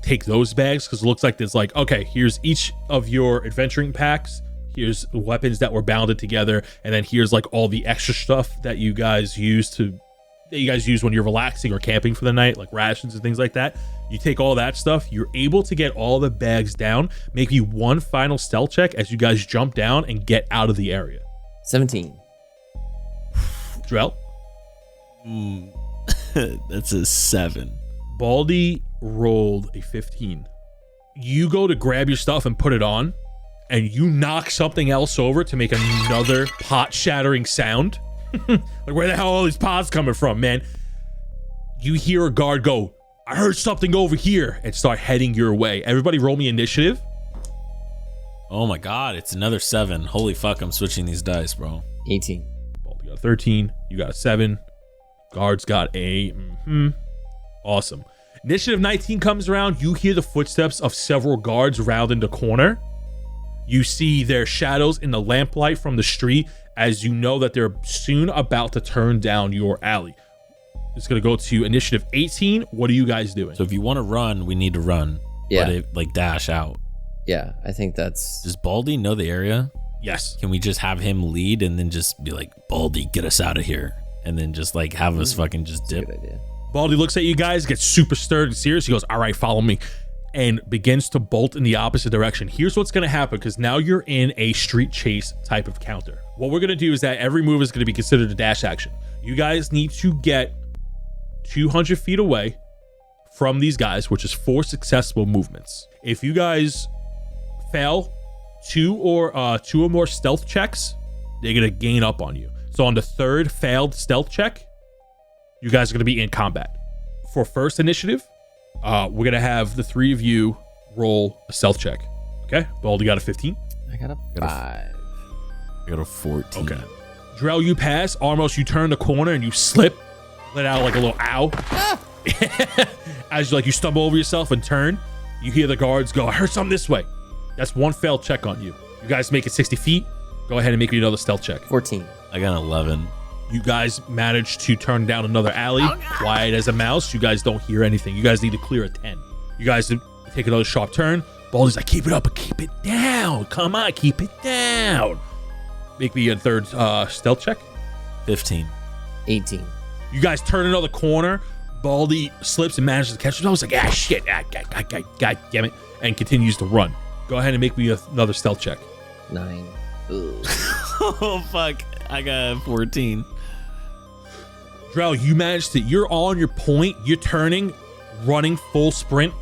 take those bags because it looks like there's like, okay, here's each of your adventuring packs. Here's the weapons that were bounded together. And then here's like all the extra stuff that you guys use when you're relaxing or camping for the night, like rations and things like that. You take all that stuff. You're able to get all the bags down. Make me one final stealth check as you guys jump down and get out of the area. 17. Drell? That's a 7. Baldy rolled a 15. You go to grab your stuff and put it on, and you knock something else over to make another pot-shattering sound. Like, where the hell are all these pots coming from, man? You hear a guard go, I heard something over here, and start heading your way. Everybody roll me initiative. Oh my god, it's another 7. Holy fuck, I'm switching these dice, bro. 18. Baldy got a 13. You got a 7. Guards got a awesome. Initiative 19 comes around. You hear the footsteps of several guards rounding the corner. You see their shadows in the lamplight from the street as you know that they're soon about to turn down your alley. It's going to go to initiative 18. What are you guys doing? So if you want to run, we need to run. Yeah. But it, like, dash out. Yeah, I think that's... Does Baldy know the area? Yes. Can we just have him lead and then just be like, Baldy, get us out of here? And then just like have us fucking just dip. Good idea. Baldy looks at you guys, gets super stirred and serious. He goes, all right, follow me. And begins to bolt in the opposite direction. Here's what's going to happen because now you're in a street chase type of counter. What we're going to do is that every move is going to be considered a dash action. You guys need to get 200 feet away from these guys, which is 4 successful movements. If you guys fail 2 or more stealth checks, they're going to gain up on you. So on the 3rd failed stealth check, you guys are going to be in combat. For first initiative, we're going to have the 3 of you roll a stealth check. Okay? Baldy got a 15. I got a 5. I got a 14. Okay. Drell, you pass. Armos, you turn the corner and you slip. Let out like a little ow. As you stumble over yourself and turn, you hear the guards go, I heard something this way. That's 1 failed check on you. You guys make it 60 feet. Go ahead and make me another stealth check. 14. I got an 11. You guys managed to turn down another alley. Quiet as a mouse. You guys don't hear anything. You guys need to clear a 10. You guys take another sharp turn. Baldy's like, keep it up, but keep it down. Come on, keep it down. Make me a 3rd stealth check. 15. 18. You guys turn another corner. Baldy slips and manages to catch himself. He's like, shit. God damn it. And continues to run. Go ahead and make me another stealth check. 9. Ooh. Oh, fuck. I got 14. Drell, you managed to, you're on your point. You're turning, running full sprint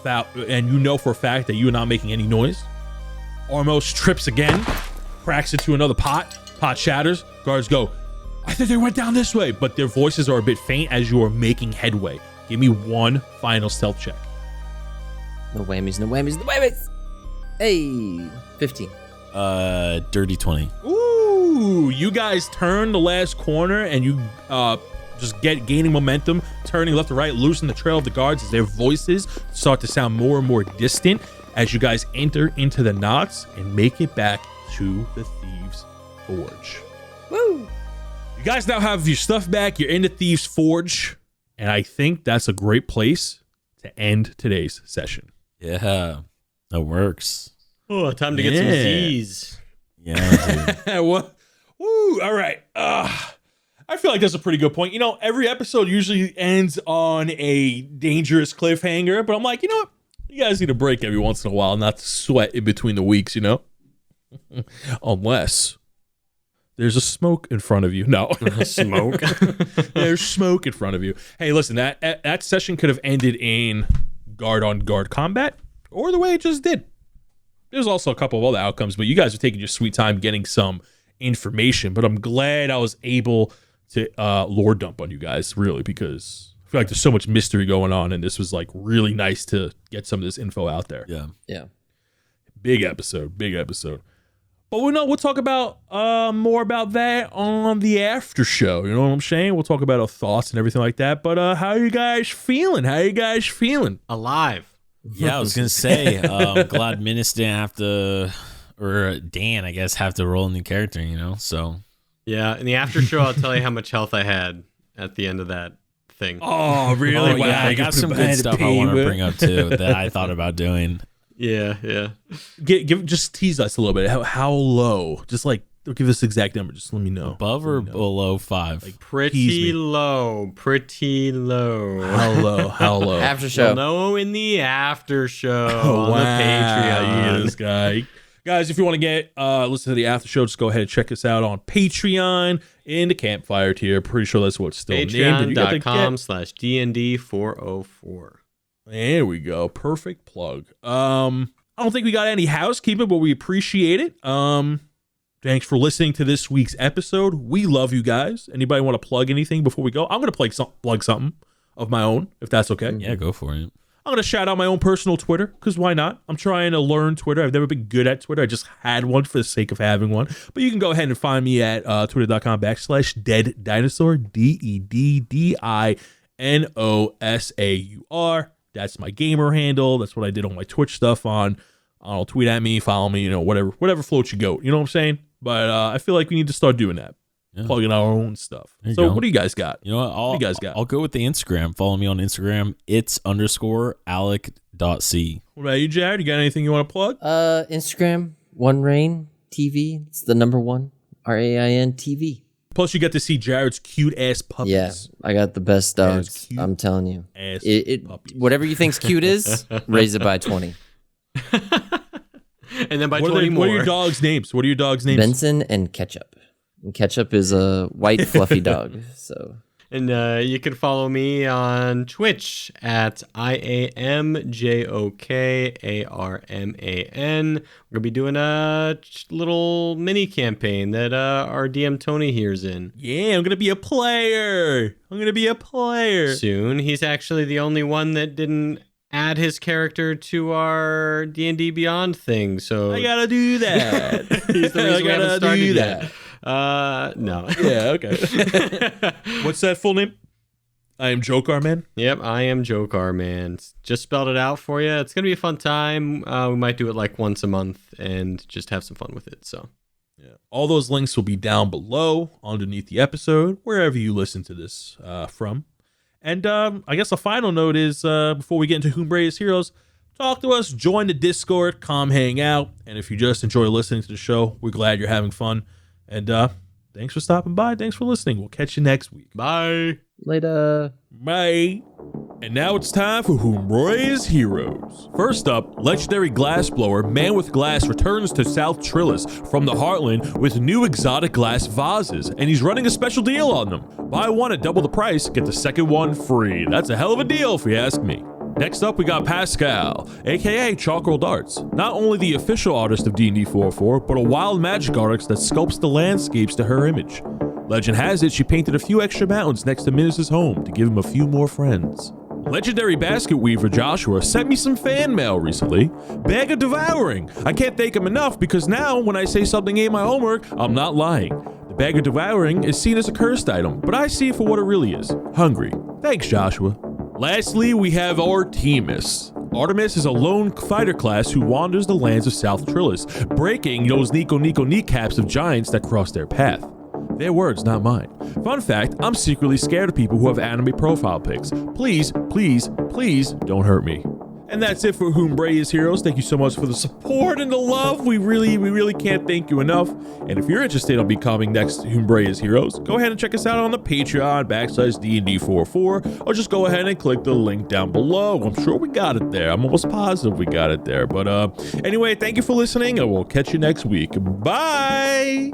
and you know for a fact that you are not making any noise. Armos trips again, cracks into another pot. Pot shatters. Guards go, I think they went down this way, but their voices are a bit faint as you are making headway. Give me 1 final stealth check. No whammies, no whammies, no whammies. Hey, 15. Dirty 20. Ooh, you guys turn the last corner and you just gaining momentum, turning left to right, loosen the trail of the guards as their voices start to sound more and more distant as you guys enter into the knots and make it back to the Thieves' Forge. Woo! guys now have your stuff back. You're in the Thieves Forge. And I think that's a great place to end today's session. Yeah, that works. Oh, time to get some Z's. Yeah, What? Woo! All right. I feel like that's a pretty good point. You know, every episode usually ends on a dangerous cliffhanger, but I'm like, you know what? You guys need a break every once in a while, not to sweat in between the weeks, you know? Unless there's a smoke in front of you. No. Smoke. There's smoke in front of you. Hey, listen, that session could have ended in guard-on-guard combat, or the way it just did. There's also a couple of other outcomes, but you guys are taking your sweet time getting some information. But I'm glad I was able to lore dump on you guys, really, because I feel like there's so much mystery going on, and this was like really nice to get some of this info out there. yeah. Big episode. But we'll talk about more about that on the after show. You know what I'm saying? We'll talk about our thoughts and everything like that. But how are you guys feeling? Alive. Yeah, I was gonna say, glad Minus didn't have to, or Dan, I guess, have to roll a new character. You know, so Yeah, in the after show, I'll tell you how much health I had at the end of that thing. Oh, really? oh yeah, I got some good stuff I want to bring up too that I thought about doing. Yeah. Just tease us a little bit. How low? Just like, don't give us the exact number. Just let me know. Above or below 5? Like, Pretty low. How low? After show. You'll know in the after show Oh, on wow. the Patreon. This guy. Guys, if you want to get listen to the after show, just go ahead and check us out on Patreon in the Campfire tier. Pretty sure that's what's still named. Patreon.com/DND404. There we go. Perfect plug. I don't think we got any housekeeping, but we appreciate it. Thanks for listening to this week's episode. We love you guys. Anybody want to plug anything before we go? I'm going to plug something of my own, if that's okay. Yeah, go for it. I'm going to shout out my own personal Twitter, because why not? I'm trying to learn Twitter. I've never been good at Twitter. I just had one for the sake of having one. But you can go ahead and find me at twitter.com/deaddinosaur, DEDDINOSAUR. That's my gamer handle. That's what I did on my Twitch stuff on. I'll tweet at me, follow me, whatever floats your goat. You know what I'm saying? But I feel like we need to start doing that. Yeah. Plugging our own stuff. So what do you guys got? You know what? What do you guys got? I'll go with the Instagram. Follow me on Instagram. It's _alec.c. What about you, Jared? You got anything you want to plug? Instagram, One Rain TV. It's the number one. RAIN TV. Plus, you get to see Jared's cute ass puppies. Yeah, I got the best dogs. I'm telling you. Puppies. Whatever you think's cute is, raise it by 20. And then by 20 more. What are your dogs' names? Benson and Ketchup. And Ketchup is a white fluffy dog. So. And you can follow me on Twitch at IAMJOKARMAN. We're going to be doing a little mini campaign that our DM Tony here's in. Yeah, I'm going to be a player. Soon. He's actually the only one that didn't add his character to our D&D Beyond thing. So I got to do that. He's the reason we haven't started yet. No. Yeah, okay. What's that full name? I am Jokar Man. Yep, I am Jokar Man. Just spelled it out for you. It's gonna be a fun time. We might do it like once a month and just have some fun with it. So, yeah, all those links will be down below underneath the episode, wherever you listen to this from. And I guess a final note is before we get into Whombrae's Heroes, talk to us, join the Discord, come hang out, and if you just enjoy listening to the show, we're glad you're having fun. And thanks for stopping by. Thanks for listening. We'll catch you next week. bye. Later. Bye. And now it's time for Whombrae's Heroes. First up, legendary glassblower Man with Glass returns to South Trillis from the Heartland with new exotic glass vases, and he's running a special deal on them. Buy one at double the price, get the second one free. That's a hell of a deal if you ask me. Next up, we got Pascal, aka Chalkroll Darts, not only the official artist of DND404, but a wild magic artist that sculpts the landscapes to her image. Legend has it she painted a few extra mountains next to Minus's home to give him a few more friends. Legendary basket weaver Joshua sent me some fan mail recently. Bag of Devouring. I can't thank him enough because now when I say something ain't my homework, I'm not lying. The Bag of Devouring is seen as a cursed item, but I see it for what it really is. Hungry. Thanks, Joshua. Lastly, we have Artemis. Artemis is a lone fighter class who wanders the lands of South Trillis, breaking those Nico kneecaps of giants that cross their path. Their words, not mine. Fun fact, I'm secretly scared of people who have anime profile pics. Please, please, please don't hurt me. And that's it for Humbreya's Heroes. Thank you so much for the support and the love. We really can't thank you enough. And if you're interested in becoming next Humbreya's Heroes, go ahead and check us out on the Patreon /DND404, or just go ahead and click the link down below. I'm sure we got it there. I'm almost positive we got it there. But anyway, thank you for listening, and we'll catch you next week. Bye.